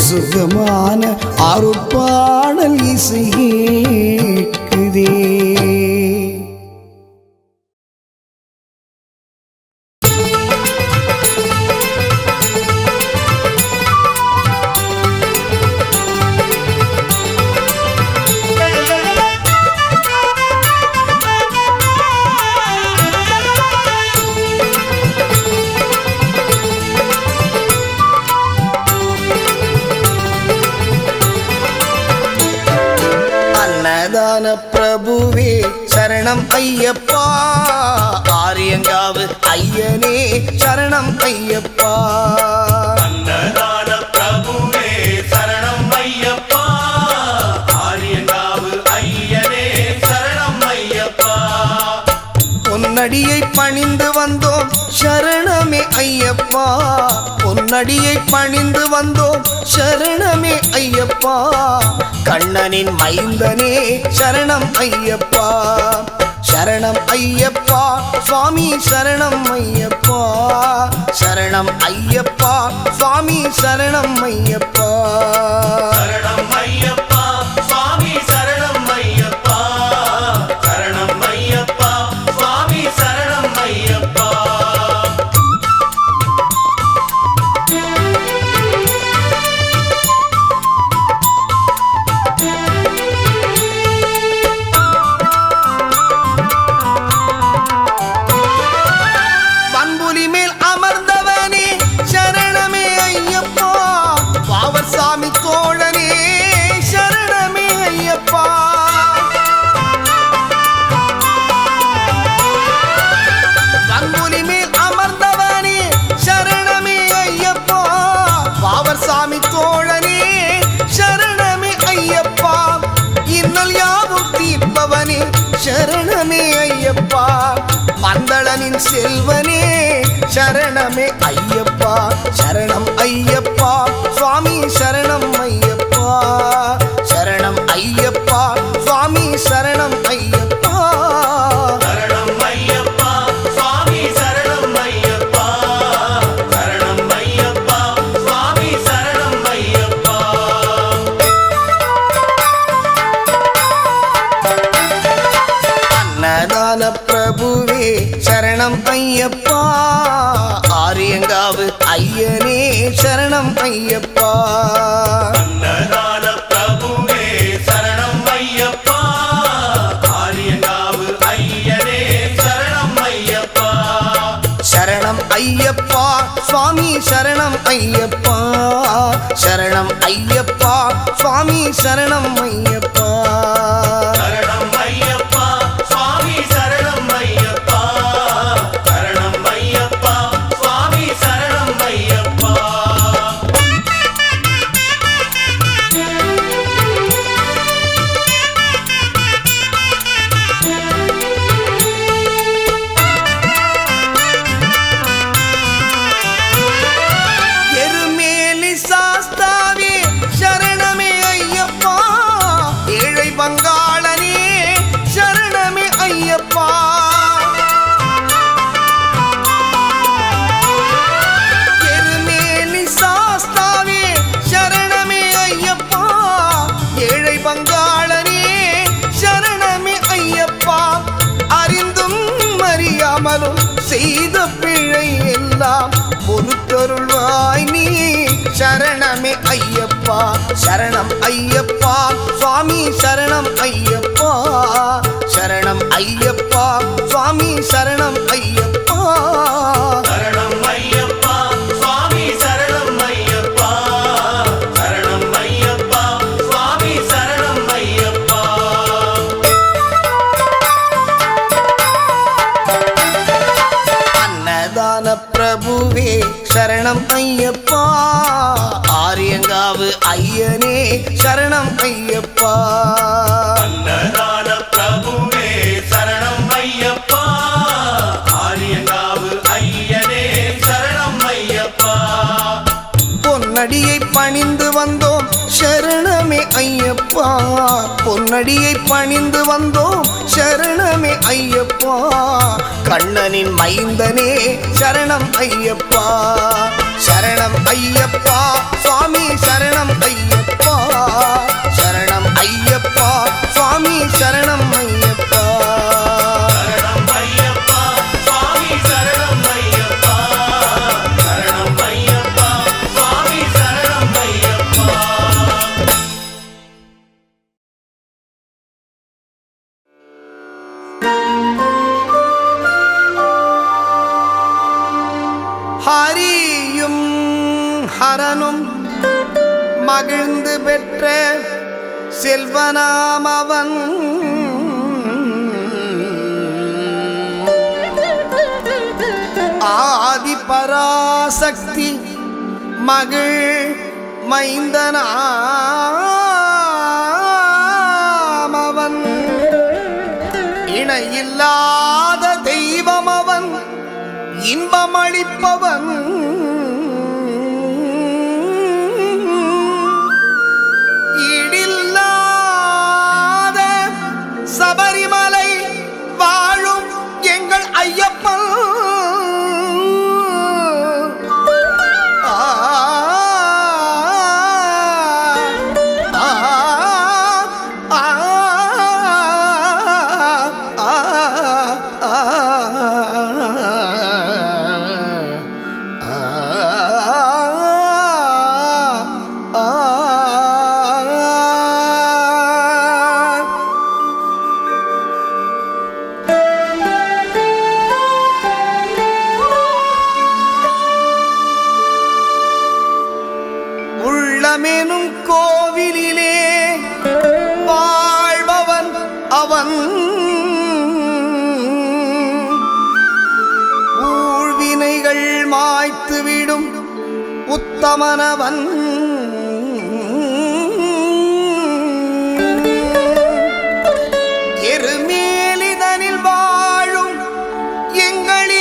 சுகமான அருட்பாடல் இசை கேட்குதே. அன்னதான பிரபுவே சரணம் ஐயப்பா, ஆரியங்காவு ஐயனே சரணம் ஐயப்பா. அன்னதான பிரபுவே சரணம் ஐயப்பா, ஆரியங்காவு ஐயனே சரணம் ஐயப்பா. பொன்னடியை பணிந்து வந்தோம் சரணமே ஐயப்பா, பொன்னடியை பணிந்து வந்தோம் சரணமே ஐயப்பா. கண்ணனின் மைந்தனே சரணம் ஐயப்பா, சரணம் ஐயப்பா சுவாமி சரணம் ஐயப்பா, சரணம் ஐயப்பா சுவாமி சரணம் ஐயப்பா. சரணம் ஐயப்பா சுவாமி சரணம் ஐயப்பா, சரணம் ஐயப்பா சுவாமி சரணம் ஐயப்பா. வன்புலி மேல் அமர்ந்தவனே சரணமே ஐயப்பா, பாவர் சாமி தோழனே சரணமே ஐயப்பா. வன்புலி மேல் அமர்ந்தவனே சரணமே ஐயப்பா, பாவர் சாமி தோழனே சரணமே ஐயப்பா. இன்னல் யாவும் தீர்ப்பவனே சரணமே ஐயப்பா, மந்தளனின் செல்வனே சரணமே ஐயப்பா, சரணம் ஐயப்பா சுவாமி சரணம் ஐயப்பா, சரணம் ஐயப்பா சுவாமி சரணம் ஐயப்பா. சரணம் ஐயப்பா சுவாமி சரணம் ஐயப்பா, சரணம் ஐயப்பா சுவாமி சரணம் ஐயப்பா. அன்னதான பிரபுவே சரணம் ஐயப்பா, ஆரியங்காவு ஐயனே சரணம் ஐயப்பா. அன்னதான பிரபுவே சரணம் ஐயப்பா, ஆரியங்காவு ஐயனே சரணம் ஐயப்பா. சரணம் ஐயப்பா சுவாமி சரணம் ஐயப்பா, சரணம் ஐயப்பா சுவாமி சரணம் ஐயப்பா. சரணம் ஐயப்பா சுவாமி சரணம் ஐயப்பா, சரணம் ஐயப்பா சுவாமி சரணம் ஐயப்பா. எருமேலி சாஸ்தாவே சரணமே ஐயப்பா, ஏழை பங்காளனே சரணமே ஐயப்பா. எருமேலி சாஸ்தாவே சரணமே ஐயப்பா, ஏழை பங்காளனே சரணமே ஐயப்பா. அறிந்தும் அறியாமலும் செய்த பிழை எல்லாம் பொறுத்தருள்வாய் நீ சரணமே ஐயப்பா, சரணம் ஐயப்பா சுவாமி சரணம் ஐயப்பா, சரணம் ஐயப்பா சுவாமி சரணம் ஐயப்பா. சரணம் ஐயப்பா சுவாமி சரணம் ஐயப்பா, சரணம் ஐயப்பா சுவாமி சரணம் ஐயப்பா. அன்னதான பிரபுவே சரணம் ஐயப்பா, ஆரியங்காவு ஐயனே சரணம் ஐயப்பா. அன்னதான பிரபுவே சரணம் ஐயப்பா, ஆரியங்காவு ஐயனே சரணம் ஐயப்பா. பொன்னடியை பணிந்து வந்தோம் சரணமே ஐயப்பா, பொன்னடியை பணிந்து வந்தோம் சரணமே ஐயப்பா. கண்ணனின் மைந்தனே சரணம் ஐயப்பா, சரணம் ஐயப்பா சுவாமி சரணம் ஐயப்பா, சரணம் ஐயப்பா சுவாமி சரணம் ஐயப்பா. சரணம் ஐயப்பா சுவாமி சரணம் ஐயப்பா, சரணம் ஐயப்பா சுவாமி சரணம் ஐயப்பா. ஹரியும் ஹரனும் மகிழ்ந்து பெற்ற செல்வனாம் அவன் ஆதி பராசக்தி மகள் மைந்தனாமவன் இணையில்லாத தெய்வம் அவன் இன்பமளிப்பவன் ஈடில்லாத சபரிமலை வாழும் எங்கள் ஐயப்பன் உள்ளமெனும் கோவிலிலே வாழ்பவன் அவன் ஊழ்வினைகள் மாய்த்துவிடும் உத்தமனவன் எருமேலிதனில் வாழும் எங்களீஸ்வரன்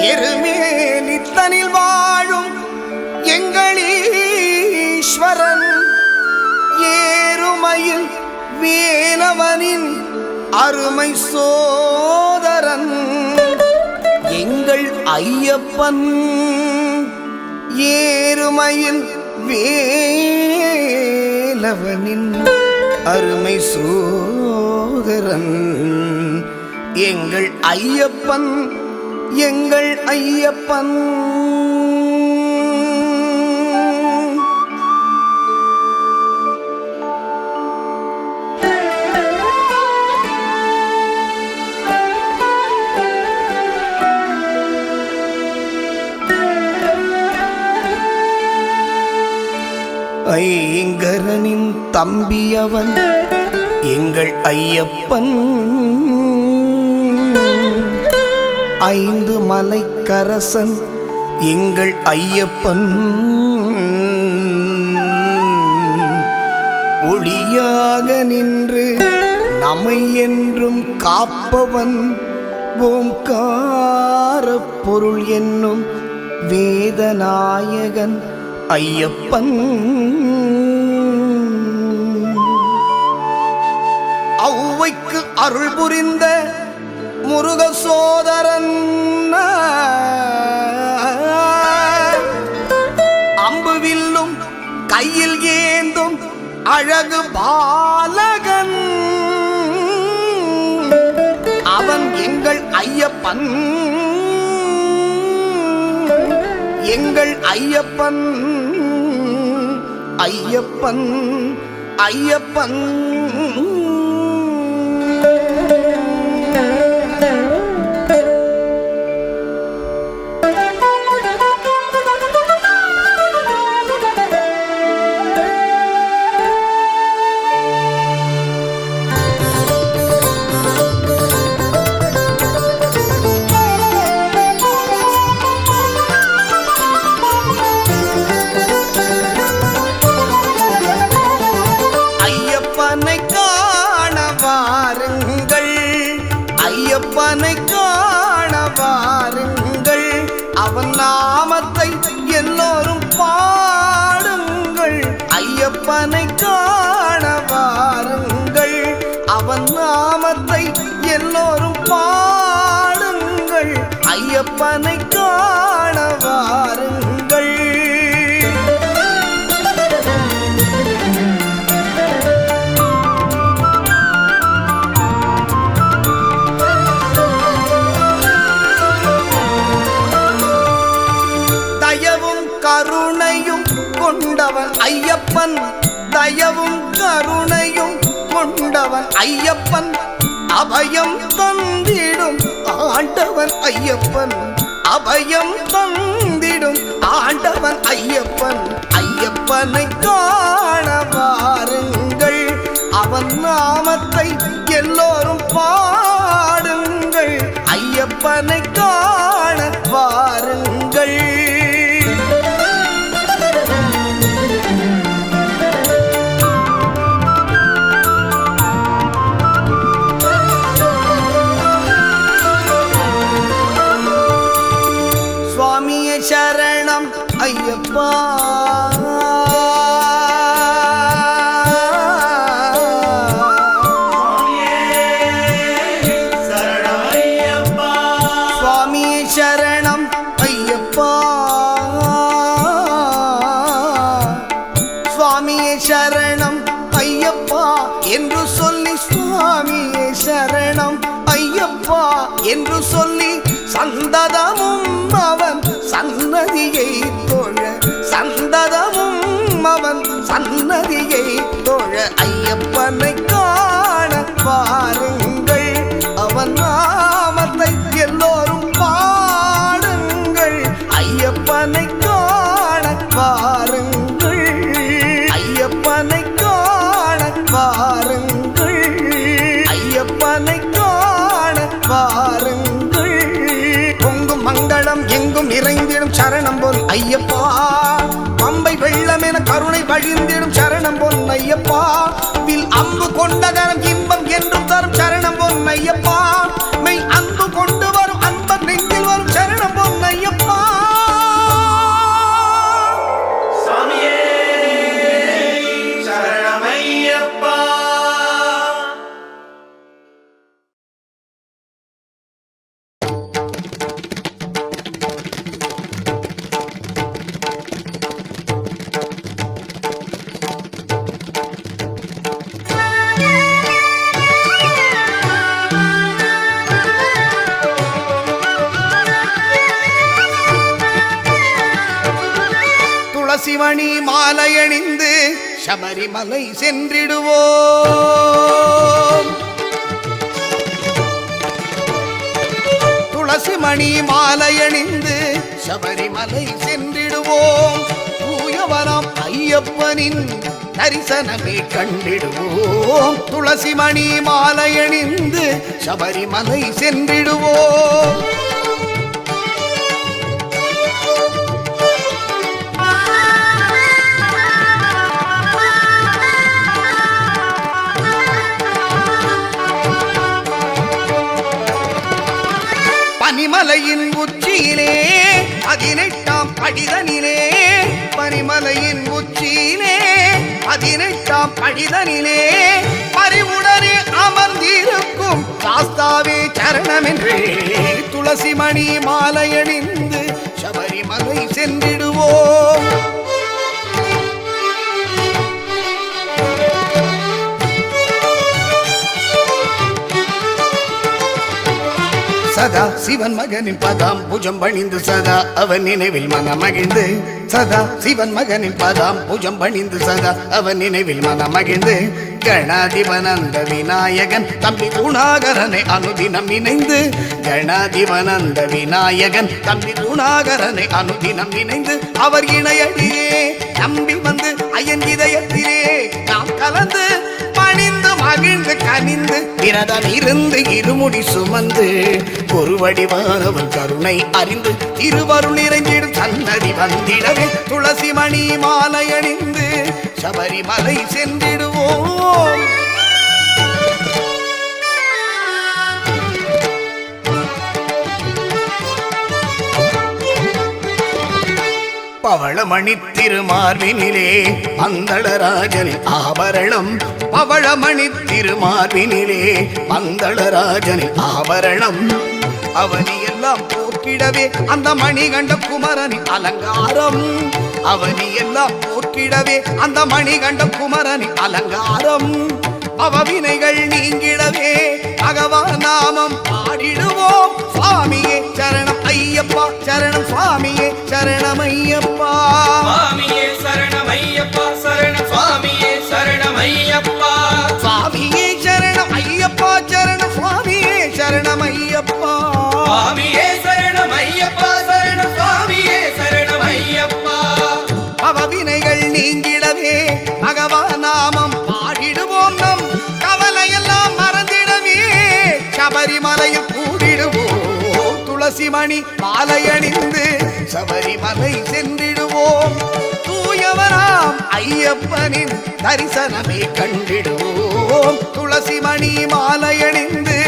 எருமேலித்தனில் வாழும் எங்களீஸ்வரன் ஏறுமையில் வேலவனின் அருமை சோதரன் எங்கள் ஐயப்பன் ஏறுமையில் வேலவனின் அருமை சோதரன் எங்கள் ஐயப்பன் எங்கள் ஐயப்பன் ஐங்கரனின் தம்பியவன் எங்கள் ஐயப்பன் ஐந்து மலைக்கரசன் எங்கள் ஐயப்பன் ஒளியாக நின்று நம்மை என்றும் காப்பவன் ஓம்கார பொருள் என்னும் வேதநாயகன் ஐயப்பன் ஔவைக்கு அருள் புரிந்த முருக சோதரன் அம்புவில்லும் கையில் ஏந்தும் அழகு பாலகன் அவன் எங்கள் ஐயப்பன் எங்கள் ஐயப்பன் ஐயப்பன் ஐயப்பன் ஐயப்பனை காண வாருங்கள் அவன் நாமத்தை எல்லோரும் பாடுங்கள் ஐயப்பனை காண வாருங்கள் அவன் நாமத்தை எல்லோரும் பாடுங்கள் ஐயப்பனை காண வாருங்கள் கருணையும் கொண்டவன் ஐயப்பன் தயவும் கருணையும் கொண்டவன் ஐயப்பன் அபயம் தந்திடும் ஆண்டவன் ஐயப்பன் அபயம் தந்திடும் ஆண்டவன் ஐயப்பன் ஐயப்பனை காண வாருங்கள் அவன் நாமத்தை எல்லோரும் பாடு பாருங்கள். சுவாமியே சரணம் ஐயப்பா, சுவாமியே சரணம் ஐயப்பா, சுவாமியே சரணம் ஐயப்பா என்று சொல்லி, சுவாமியே சரணம் ஐயப்பா என்று சொல்லி சந்ததமும் அவன் சன்னதியை தொழ, சந்ததமும் அவன் சன்னதியை தொழ ஐயப்பனை காண பாருங்கள். அவன் நாமத்தை எல்லோரும் பாடுங்கள். ஐயப்பனை காண பாருங்கள், ஐயப்பனை காண பாருங்கள், ஐயப்பனை காண பாருங்கள். பொங்கும் மங்களம் எங்கும் நிறைந்திடும் சரணம் பொன் ஐயப்பா, பம்பை வெள்ளம் என கருணை வழிந்திடும் சரணம் பொன் ஐயப்பா, வில் அம்பு கொண்ட கரம் இன்பம் என்றும் தரும் சரணம் பொன் ஐயப்பா, மெய் அன்பு கொண்டு வரும் அன்பம் நெஞ்சில் வரும் சரணம் பொன் ஐயப்பா. சாமியே சரணமையப்பா. துளசிமணி மாலையணிந்து சபரிமலை சென்றிடுவோம். துளசிமணி மாலையணிந்து சபரிமலை சென்றிடுவோம். தூயவரம் ஐயப்பனின் தரிசனமே கண்டிடுவோம். துளசிமணி மாலையணிந்து சபரிமலை சென்றிடுவோம். பனிமலையின் உச்சியிலே 18ஆம் படிதனிலே, பனிமலையின் உச்சியிலே 18ஆம் படிதனிலே பரிவுடனே அமர்ந்திருக்கும் சாஸ்தாவே சரணமென்றே துளசிமணி மாலையணிந்து சபரிமலை சென்றிடுவோம். சதா சிவன் மகனின் பதாம் புஜம் பணிந்து சதா அவன் நினைவில் மனமகிழ்ந்து, சதா சிவன் மகனின் பதாம் புஜம் பணிந்து சதா அவன் நினைவில் மனமகிழ்ந்து, கணாதிபனந்த விநாயகன் தம்பி குணாகரனை அனுதினம் இணைந்து, கணாதிபனந்த விநாயகன் தம்பி குணாகரனை அனுதினம் இணைந்து, அவர் இணையடியே நம்பி வந்து அயன் இதயத்திலே நாம் கலந்து பணிந்து மகிழ்ந்து கனிந்து விரதம் இருந்து இருமுடி சுமந்து ஒரு வடிவானவன் கருணை அறிந்து திருவருள் நிறைந்திடும் சன்னதி வந்திடவே துளசிமணி மாலையணிந்து சபரிமலை சென்றிடுவோம். பவளமணி திருமார்பினிலே பந்தளராஜனின் ஆபரணம், பவளமணி திருமார்பினிலே பந்தளராஜனின் ஆபரணம், அவனியெல்லாம் போற்றிடவே அந்த மணிகண்ட குமரனின் அலங்காரம், அவனியெல்லாம் போற்றிடவே அந்த மணிகண்ட குமரனின் அலங்காரம், அவவினைகள் நீங்கிடவே பகவான் நாமம் பாடிடுவோம். சுவாமியே சரணம் ஐயப்பா, சரணம் சுவாமியே சரணம் ஐயப்பா, சுவாமியே சரணம் ஐயப்பா, சரணம் சுவாமியே சரணம் ஐயப்பா, சுவாமியே சரணம் ஐயப்பா, சரணம் சுவாமியே சரணம் ஐயப்பா, சுவாமியே சரணம் ஐயப்பா, சரணம் சுவாமியே சரணம் ஐயப்பா, அவவினைகள் நீங்கிடவே பகவான் நாமம் பாடிடுவோம். நம் கவலையெல்லாம் மறந்திடவே சபரிமலையில் கூடிடுவோம். துளசிமணி மாலையணிந்து சபரி ஐயப்பனின் தரிசனமே கண்டிடுவோம் துளசி மணி மாலையணிந்து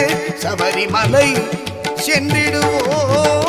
சபரிமலை சென்றிடுவோம்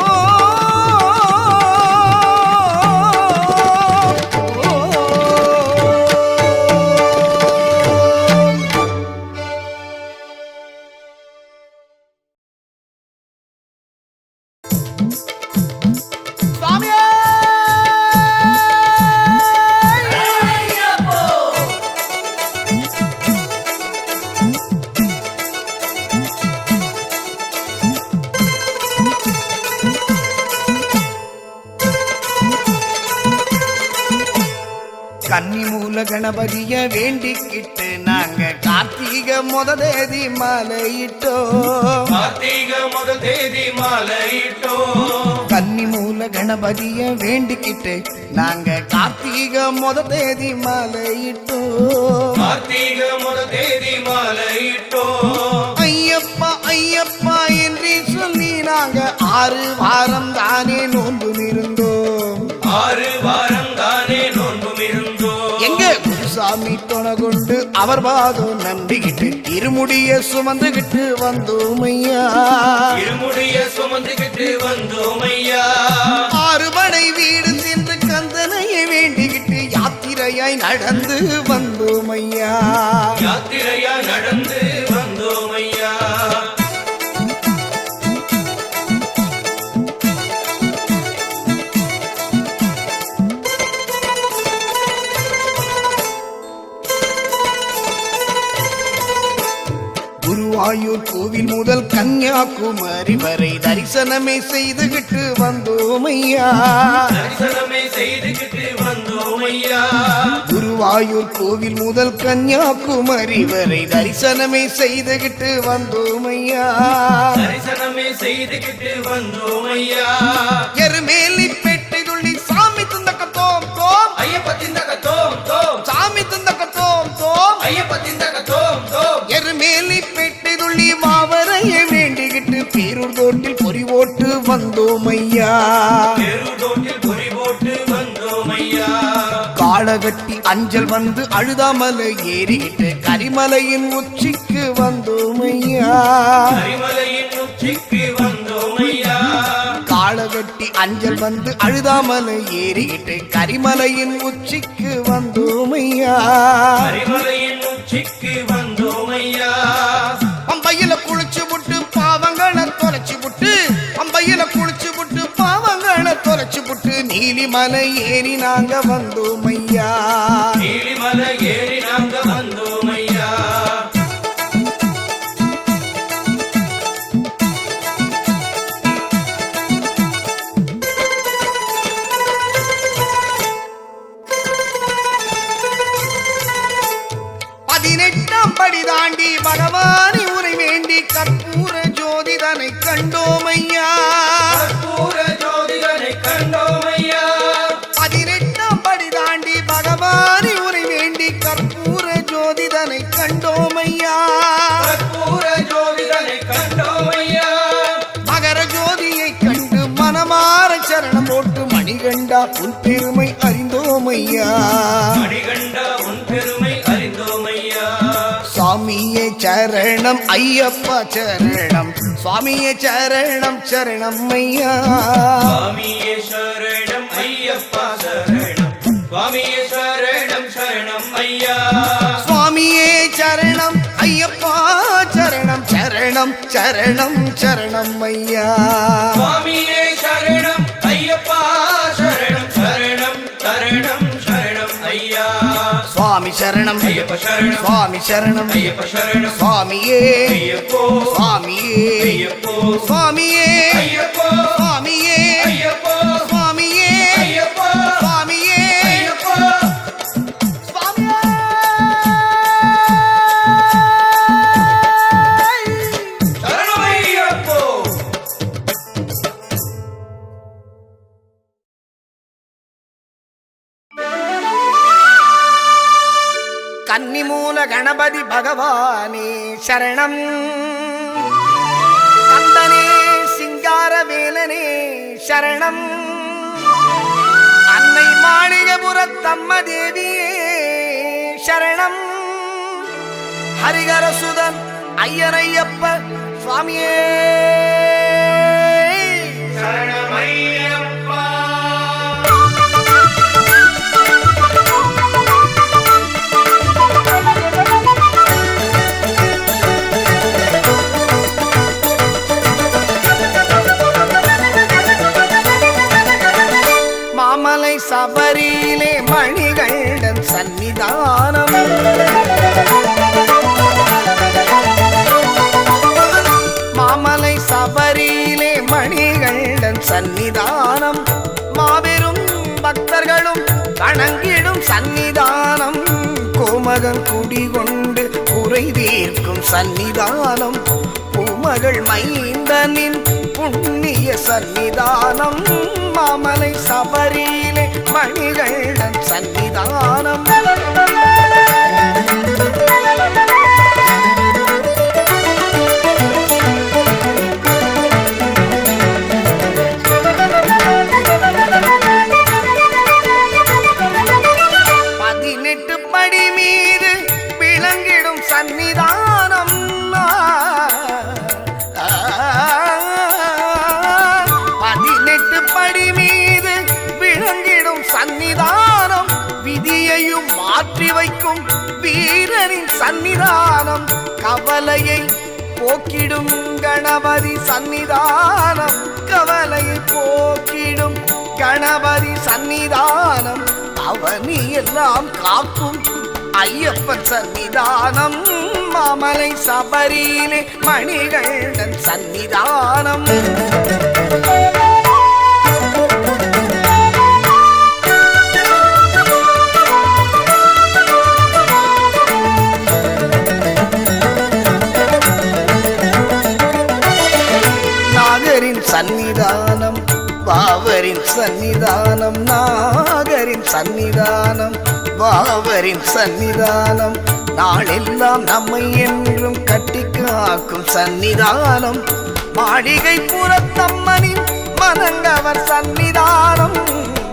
கன்னிமூல கணபதிய வேண்டிக்கிட்டு நாங்க கார்த்திகை முதல் தேதி மாலையிட்டோம் கார்த்திகை முதல் தேதி மாலையிட்டோம் கன்னிமூல கணபதிய வேண்டிக்கிட்டு நாங்க கார்த்திகை முதல் தேதி மாலையிட்டோம் கார்த்திகை முதல் தேதி மாலையிட்டோம் ஐயப்பா ஐயப்பா என்று சொல்லி நாங்க 6 வாரம் தானே நோன்பு இருந்தோம் 6 வாரம் தானே நோன்பும் இருந்தோம் எங்க குருசாமி துணை கொண்டு அவர் பாதம் நம்பிக்கிட்டு இருமுடிய சுமந்துகிட்டு வந்தோம் ஐயா இருமுடிய சுமந்துகிட்டு வந்தோம் ஐயா 6 படை வீடு சென்று கந்தனையை வேண்டிக்கிட்டு யாத்திரையாய் நடந்து வந்தோம் ஐயா யாத்திரையா நடந்து வந்தோம் ஐயா குருவாயூர் கோவில் முதல் கன்னியாகுமரி வரை தரிசனமே செய்துகிட்டு வந்தோம் ஐயா தரிசனமே செய்துகிட்டு வந்தோம் ஐயா குருவாயூர் கோவில் முதல் கன்னியாகுமரி வரை தரிசனமே செய்துகிட்டு வந்தோம் ஐயா தரிசனமே செய்துகிட்டு வந்தோம் ஐயா எருமேலி பெட்டை துள்ளி சாமி துந்தக்கத்தோம் தோம் ஐயப்ப திந்தகத்தோம் தோம் சாமி துந்தக்கத்தோம் தோம் ஐயப்ப திந்தகத்தோம் தோம் எருமேலி பெட்டை துள்ளி மாவரையை வேண்டிக்கிட்டு பேரூர் தோட்டில் பொறி ஓட்டு வந்தோம் ஐயா பெருதோட்டில் பொறி போட்டு வந்தோம் ஐயா காளகட்டி அஞ்சல் வந்து அழுதாமலை ஏறிக்கிட்டு கரிமலையின் உச்சிக்கு வந்தோம் ஐயா கரிமலையின் உச்சிக்கு வந்தோம் ஐயா காளகட்டி அஞ்சல் வந்து அழுதாமலை ஏறிக்கிட்டு கரிமலையின் உச்சிக்கு வந்தோம் ஐயா கரிமலையின் உச்சிக்கு வந்தோம் ஐயா பம்பையில குளிச்சு விட்டு பாவங்களை தொலைச்சு விட்டு பம்பையில குளிச்சு விட்டு பாவங்களை தொலைச்சு விட்டு நீலிமலை ஏறி நாங்க வந்தோம் ஐயா நீலிமலை ஏறி நாங்க வந்தோம் ஐயா பதினெட்டாம் படி தாண்டி பகவானி உரை வேண்டி கற்பூர ஜோதிதனை கண்டோம் ஐயா கற்பூர ஜோதிடனை கண்டோம் ஐயா 18ஆம் படி தாண்டி பகவானி உரை வேண்டி கற்பூர ஜோதிதனை கண்டோம் ஐயா கற்பூர ஜோதிடனை கண்டோம் ஐயா மகர ஜோதியை கண்டு மனமாற சரணம் போட்டு மணிகண்டா உன் பெருமை அறிந்தோம் ஐயா மணிகண்டா உன் பெருமை அறிந்தோம் ஐயா சுவாமியே சரணம் ஐயப்பா சரணம் சுவாமியே சரணம் சரணம் ஐயா சுவாமியே சரணம் ஐயப்பா சரணம் சுவாமியே சரணம் சரணம் ஐயா சுவாமியே சரணம் ஐயப்பா சரணம் சரணம் சரணம் சரணம் ஐயா சுவாமியே சரணம் ஐயப்பா சரணம் சரணம் சரணம் சரணம் ஐயா சுவாமி சரணம் ஐயப்ப சரணம் சுவாமி சரணம் ஐயப்ப சரணம் சுவாமியே ஐயப்போ சுவாமியே ஐயப்போ சுவாமியே ஐயப்போ சுவாமியே ஐயப்போ சுவாமியே ஐயப்போ சுவாமியே ஐயப்போ சுவாமியே சரணம் ஐயப்போ கன்னிமூல கணபதி பகவானே சரணம் கந்தனே சிங்கார வேலனே சரணம் அன்னை மாளிகபுரத்தம்ம தேவியே சரணம் ஹரிகரசுதன் ஐயனையப்ப சுவாமியே சரணமையப்பா. மாமலை சபரியிலே மணிகண்டன் சன்னிதானம் மாமலை சபரியிலே மணிகண்டன் சன்னிதானம் மாபெரும் பக்தர்களும் வணங்கிடும் சன்னிதானம் கோமகன் குடிகொண்டு குறை தீர்க்கும் சன்னிதானம் பூமகள் மைந்தனின் புண்ணிய சன்னிதானம் மாமலை சபரியிலே மணிகண்டன் சன்னிதானம் படி மீது விளங்கிடும் சன்னிதானம் 18 படி மீது விளங்கிடும் சன்னிதானம் விதியையும் மாற்றி வைக்கும் வீரனின் சன்னிதானம் கவலையை போக்கிடும் கணபதி சன்னிதானம் கவலையை போக்கிடும் கணபதி சன்னிதானம் அவனி எல்லாம் காக்கும் ஐயப்பன் சன்னிதானம் மாமலை சபரியிலே மணிகண்டன் சன்னிதானம் நாகரின் சன்னிதானம் பாவரின் சன்னிதானம் நாகரின் சன்னிதானம் பாவரின் சன்னிதானம் நாளெல்லாம் நம்மை என்றும் கட்டி காக்கும் சன்னிதானம் மாளிகை புறத்தம்மனின் மனங்கவர் சன்னிதானம்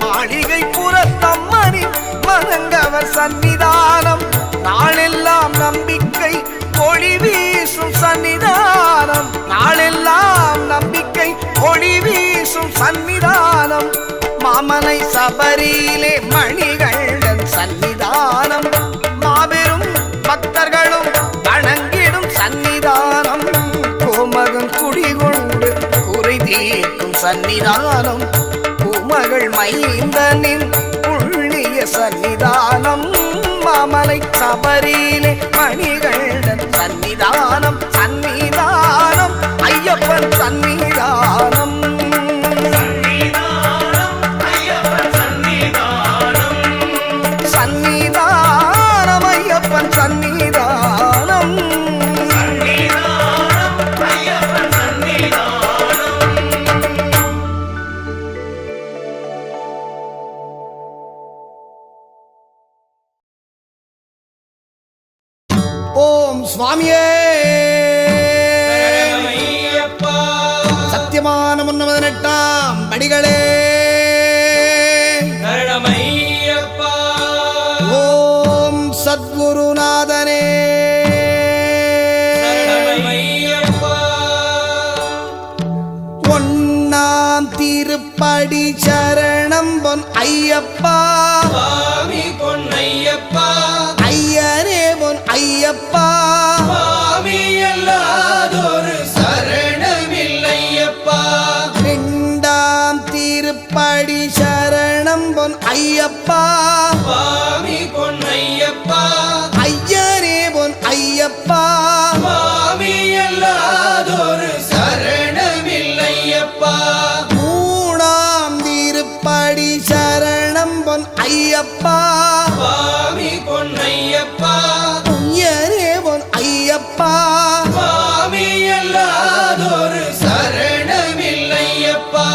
மாளிகை புறத்தம்மனின் மனங்கவர் சன்னிதானம் நாளெல்லாம் நம்பிக்கை ஒளி வீசும் சன்னிதானம் நாளெல்லாம் நம்பிக்கை ஒளி வீசும் சன்னிதானம் மாமலை சபரியிலே மணிகண்டன் சன்னிதானம் மாபெரும் பக்தர்களும் வணங்கிடும் சன்னிதானம் கோமகன் குடிகொண்டு குறை தீர்க்கும் சன்னிதானம் பூமகள் மைந்தனின் புண்ணிய சன்னிதானம் மாமலை சபரியிலே மணிகண்டன் சன்னிதானம் சன்னிதானம் ஐயப்பன் சன்னிதானம் சன்னிதானம் ஐயப்பன் சன்னிதானம் ஓம் சுவாமியே சரணமையப்பா. சத்தியமான 18 படிகளே சரணமையப்பா. ஓம் சத்குருநாதனே சரணமையப்பா. ஒன்னாம் திருப்படி சரணம் பொன் ஐயப்பா சுவாமி பொன்னையப்பா. ஐயனே பொன் ஐயப்பா சுவாமி அல்லாதொரு சரணமில்லையப்பா. இரண்டாம் திருப்படி சரணம் பொன் ஐயப்பா சுவாமி பொன்னையப்பா. ஐயனே பொன் ஐயப்பா சுவாமி அல்லாதொரு சரணமில்லையப்பா. மூணாம் திருப்படி சரணம் பொன் ஐயப்பா சுவாமி பொன்னையப்பா. ஐயனே பொன் ஐயப்பா சுவாமி அல்லாதொரு சரணமில்லையப்பா.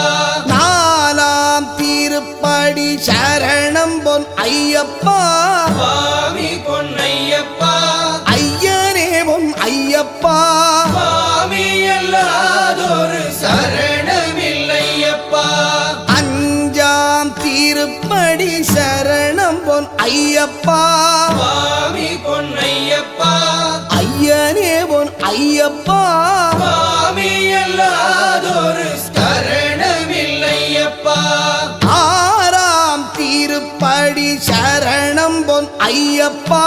நாலாம் திருப்படி சரணம் பொன் ஐயப்பா சுவாமி பொன்னையப்பா. ஐயனே பொன் ஐயப்பா சுவாமி அல்லாதொரு சரணமில்லையப்பா. அஞ்சாம் எட்டாம் திருப்படி சரணம் பொன் ஐயப்பா சுவாமி பொன்னையப்பா ஐயனே பொன் ஐயப்பா சுவாமி அல்லாதொரு சரணமில்லையப்பா ஆறாம் திருப்படி சரணம் பொன் ஐயப்பா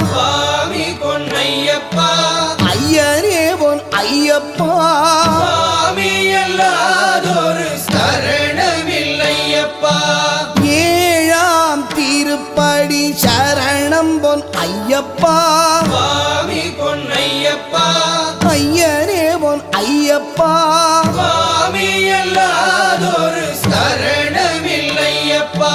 சுவாமி பொன்னையப்பா ஐயனே பொன் ஐயப்பா சுவாமி அல்லாதொரு சரணமில்லையப்பா ஏழாம் திருப்படி சரணம் பொன் ஐயப்பா சுவாமி பொன்னையப்பா ஐயனே பொன் ஐயப்பா சுவாமி அல்லாதொரு சரணமில்லையப்பா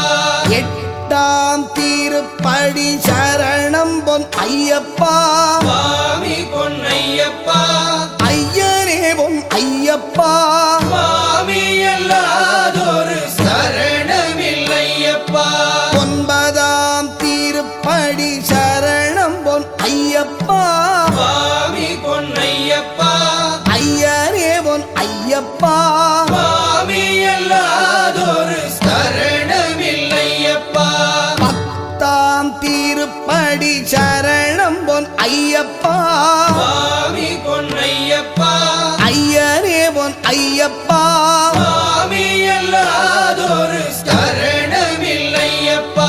எட்டாம் திருப்படி சரணம் பொன் ஐயப்பா சுவாமி பொன்னையப்பா ஐயனே பொன் ஐயப்பா சுவாமி அல்லாதொரு சரணமில்லையப்பா ஒன்பதாம் திருப்படி சரணம் பொன் ஐயப்பா சுவாமி பொன்னையப்பா ஐயனே பொன் ஐயப்பா சுவாமி அல்லாதொரு சரணமில்லையப்பா பத்தாம் திருப்படி சரணம் பொன் ஐயப்பா சுவாமி பொன்னையப்பா ஐயனே பொன் ஐயப்பா சுவாமி அல்லாதொரு சரணமில்லையப்பா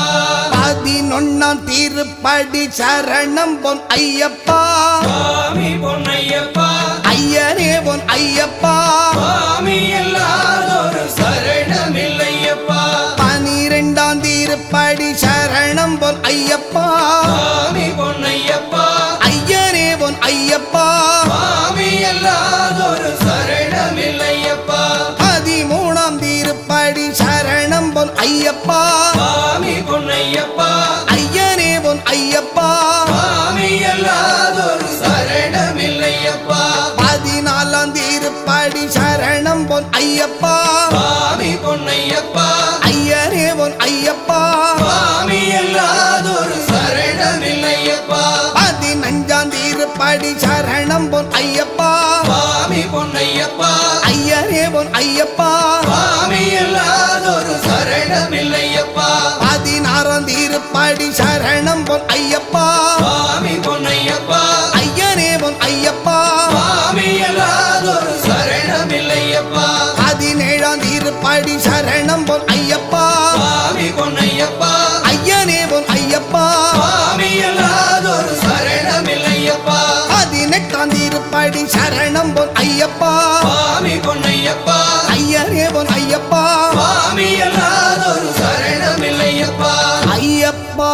பதினொன்னாம் திருப்படி சரணம் பொன் ஐயப்பா சுவாமி பொன்னையப்பா ஐயனே பொன் ஐயப்பா சுவாமி அல்லாதொரு சரணமில்லையப்பா பனிரெண்டாம் திருப்படி சரணம் பொன் ஐயப்பா சுவாமி பொன்னையப்பா ஐயனே பொன் ஐயப்பா சுவாமி அல்லாதொரு சரணமில்லையப்பா பதிமூணாம் திருப்படி சரணம் பொன் ஐயப்பா சுவாமி பொன்னையப்பா ஐயனே பொன் ஐயப்பா சுவாமி அல்லாதொரு சரணமில்லையப்பா பதினாலாம் திருப்படி சரணம் பொன் ஐயப்பா சுவாமி பொன்னையப்பா ஐயனே பொன் ஐயப்பா சுவாமி அல்லாதொரு சரணமில்லையப்பா பதினஞ்சாம் திருப்படி சரணம் பொன் ஐயப்பா சுவாமி பொன்னையப்பா ஐயனே பொன் ஐயப்பா சுவாமி அல்லாதொரு சரணமில்லையப்பா பதினாறாம் திருப்படி சரணம் பொன் ஐயப்பா சுவாமி பொன்னையப்பா ஐயனே பொன் ஐயப்பா சுவாமி அல்லாதொரு சரணமில்லையப்பா பதினேழாம் திருப்படி சரணம் பொன் ஐயப்பா சுவாமி பொன்னையப்பா ஐயனே பொன் ஐயப்பா சுவாமி அல்லாதொரு சரணமில்லையப்பா பதினெட்டாம் திருப்படி சரணம் பொன் ஐயப்பா சுவாமி பொன்னையப்பா ஐயனே பொன் ஐயப்பா சுவாமி அல்லாதொரு சரணமில்லையப்பா ஐயப்பா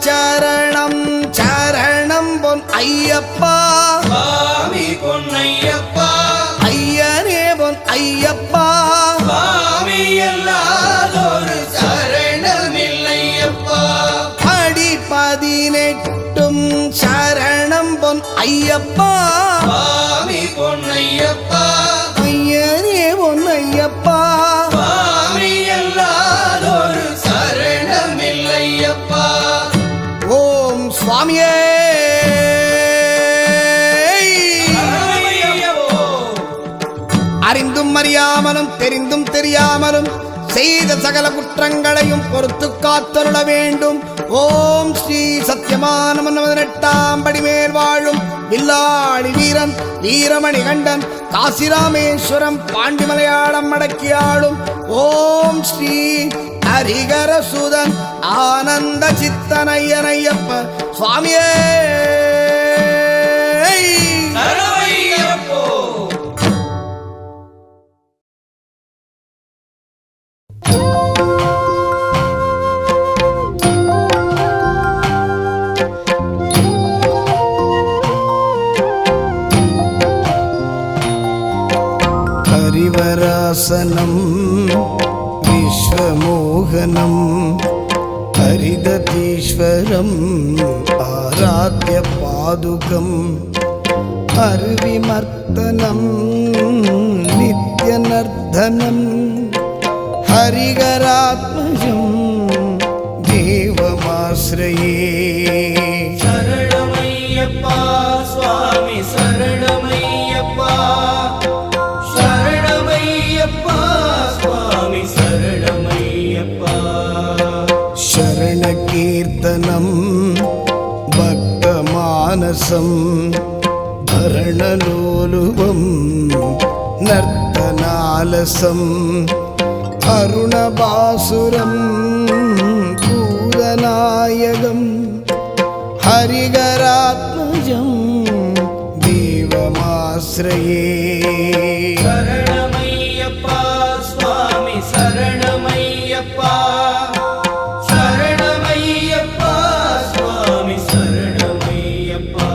சரணம் சரணம் பொன் ஐயப்பா சுவாமி பொன்னையப்பா ஐயனே பொன் ஐயப்பா சுவாமி அல்லாதொரு சரணமில்லையப்பா படி பதினெட்டும் சரணம் பொன் ஐயப்பா சுவாமி பொன்னையப்பா ஐயனே பொன் ஐயப்பா சுவாமி அல்லாதொரு சரணமில்லையப்பா ஓம் சுவாமியே அறிந்தும் அறியாமலும் தெரிந்தும் தெரியாமலும் செய்த சகல குற்றங்களையும் பொறுத்து காத்தருள வேண்டும். ஓம் ஸ்ரீ சத்யமான 18ஆம் படி மேல் வாழும் வில்லாளி வீரன் வீரமணி கண்டன் காசிராமேஸ்வரம் பாண்டிமலையாளம் அடக்கியாளும் ஓம் ஸ்ரீ ஹரிகரசுதன் ஆனந்த சித்தனையனையப்ப சுவாமியே. சரவையப்போ ஹரிவராசனம் விஸ்வமோகனம் ஹரிததீஸ்வரம் ஆராத்ய பாதுகம் ஹரிவிமர்த்தனம் நித்யநர்த்தனம் ஹரிகராத்மஜம் தேவமாஸ்ரயே. சரணமையப்பா சுவாமி சரணமையப்பா சரணமையப்பா சுவாமி சரணமையப்பா भजन कीर्तनम् भक्तमानसम् भरणलोलुवम् नर्तनालसम् अरुणबासुरं पूरनायकम् हरिहरात्मजं देवमाश्रये சரணமையப்பா சுவாமி சரணமையப்பா சரணமையப்பா சுவாமி சரணமையப்பா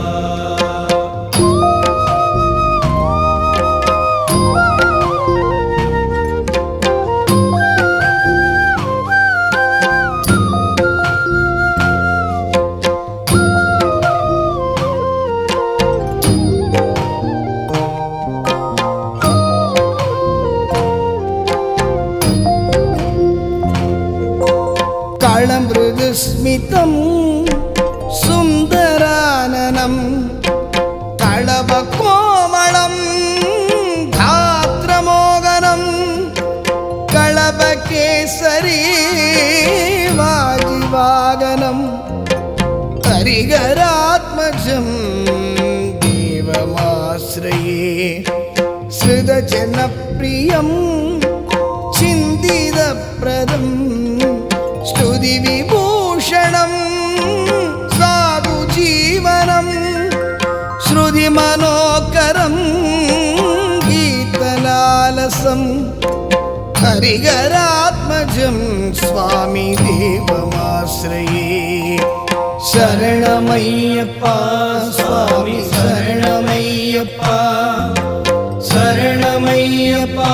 कळमृदुस्मितं सुन्दराननं कळवकोमलं धात्रमोगनं कळवकेसरी वाजिवागनं हरिहरात्मजं देवमाश्रये श्रुतजनप्रियं चिन्तितप्रदम् स्तुतिविभूषणं साधुजीवनं श्रुतिमनोकरं गीतलालसं हरिहरात्मजं स्वामी देवमाश्रये शरणमय्यप्पा स्वामी शरणमय्यप्पा शरणमय्यप्पा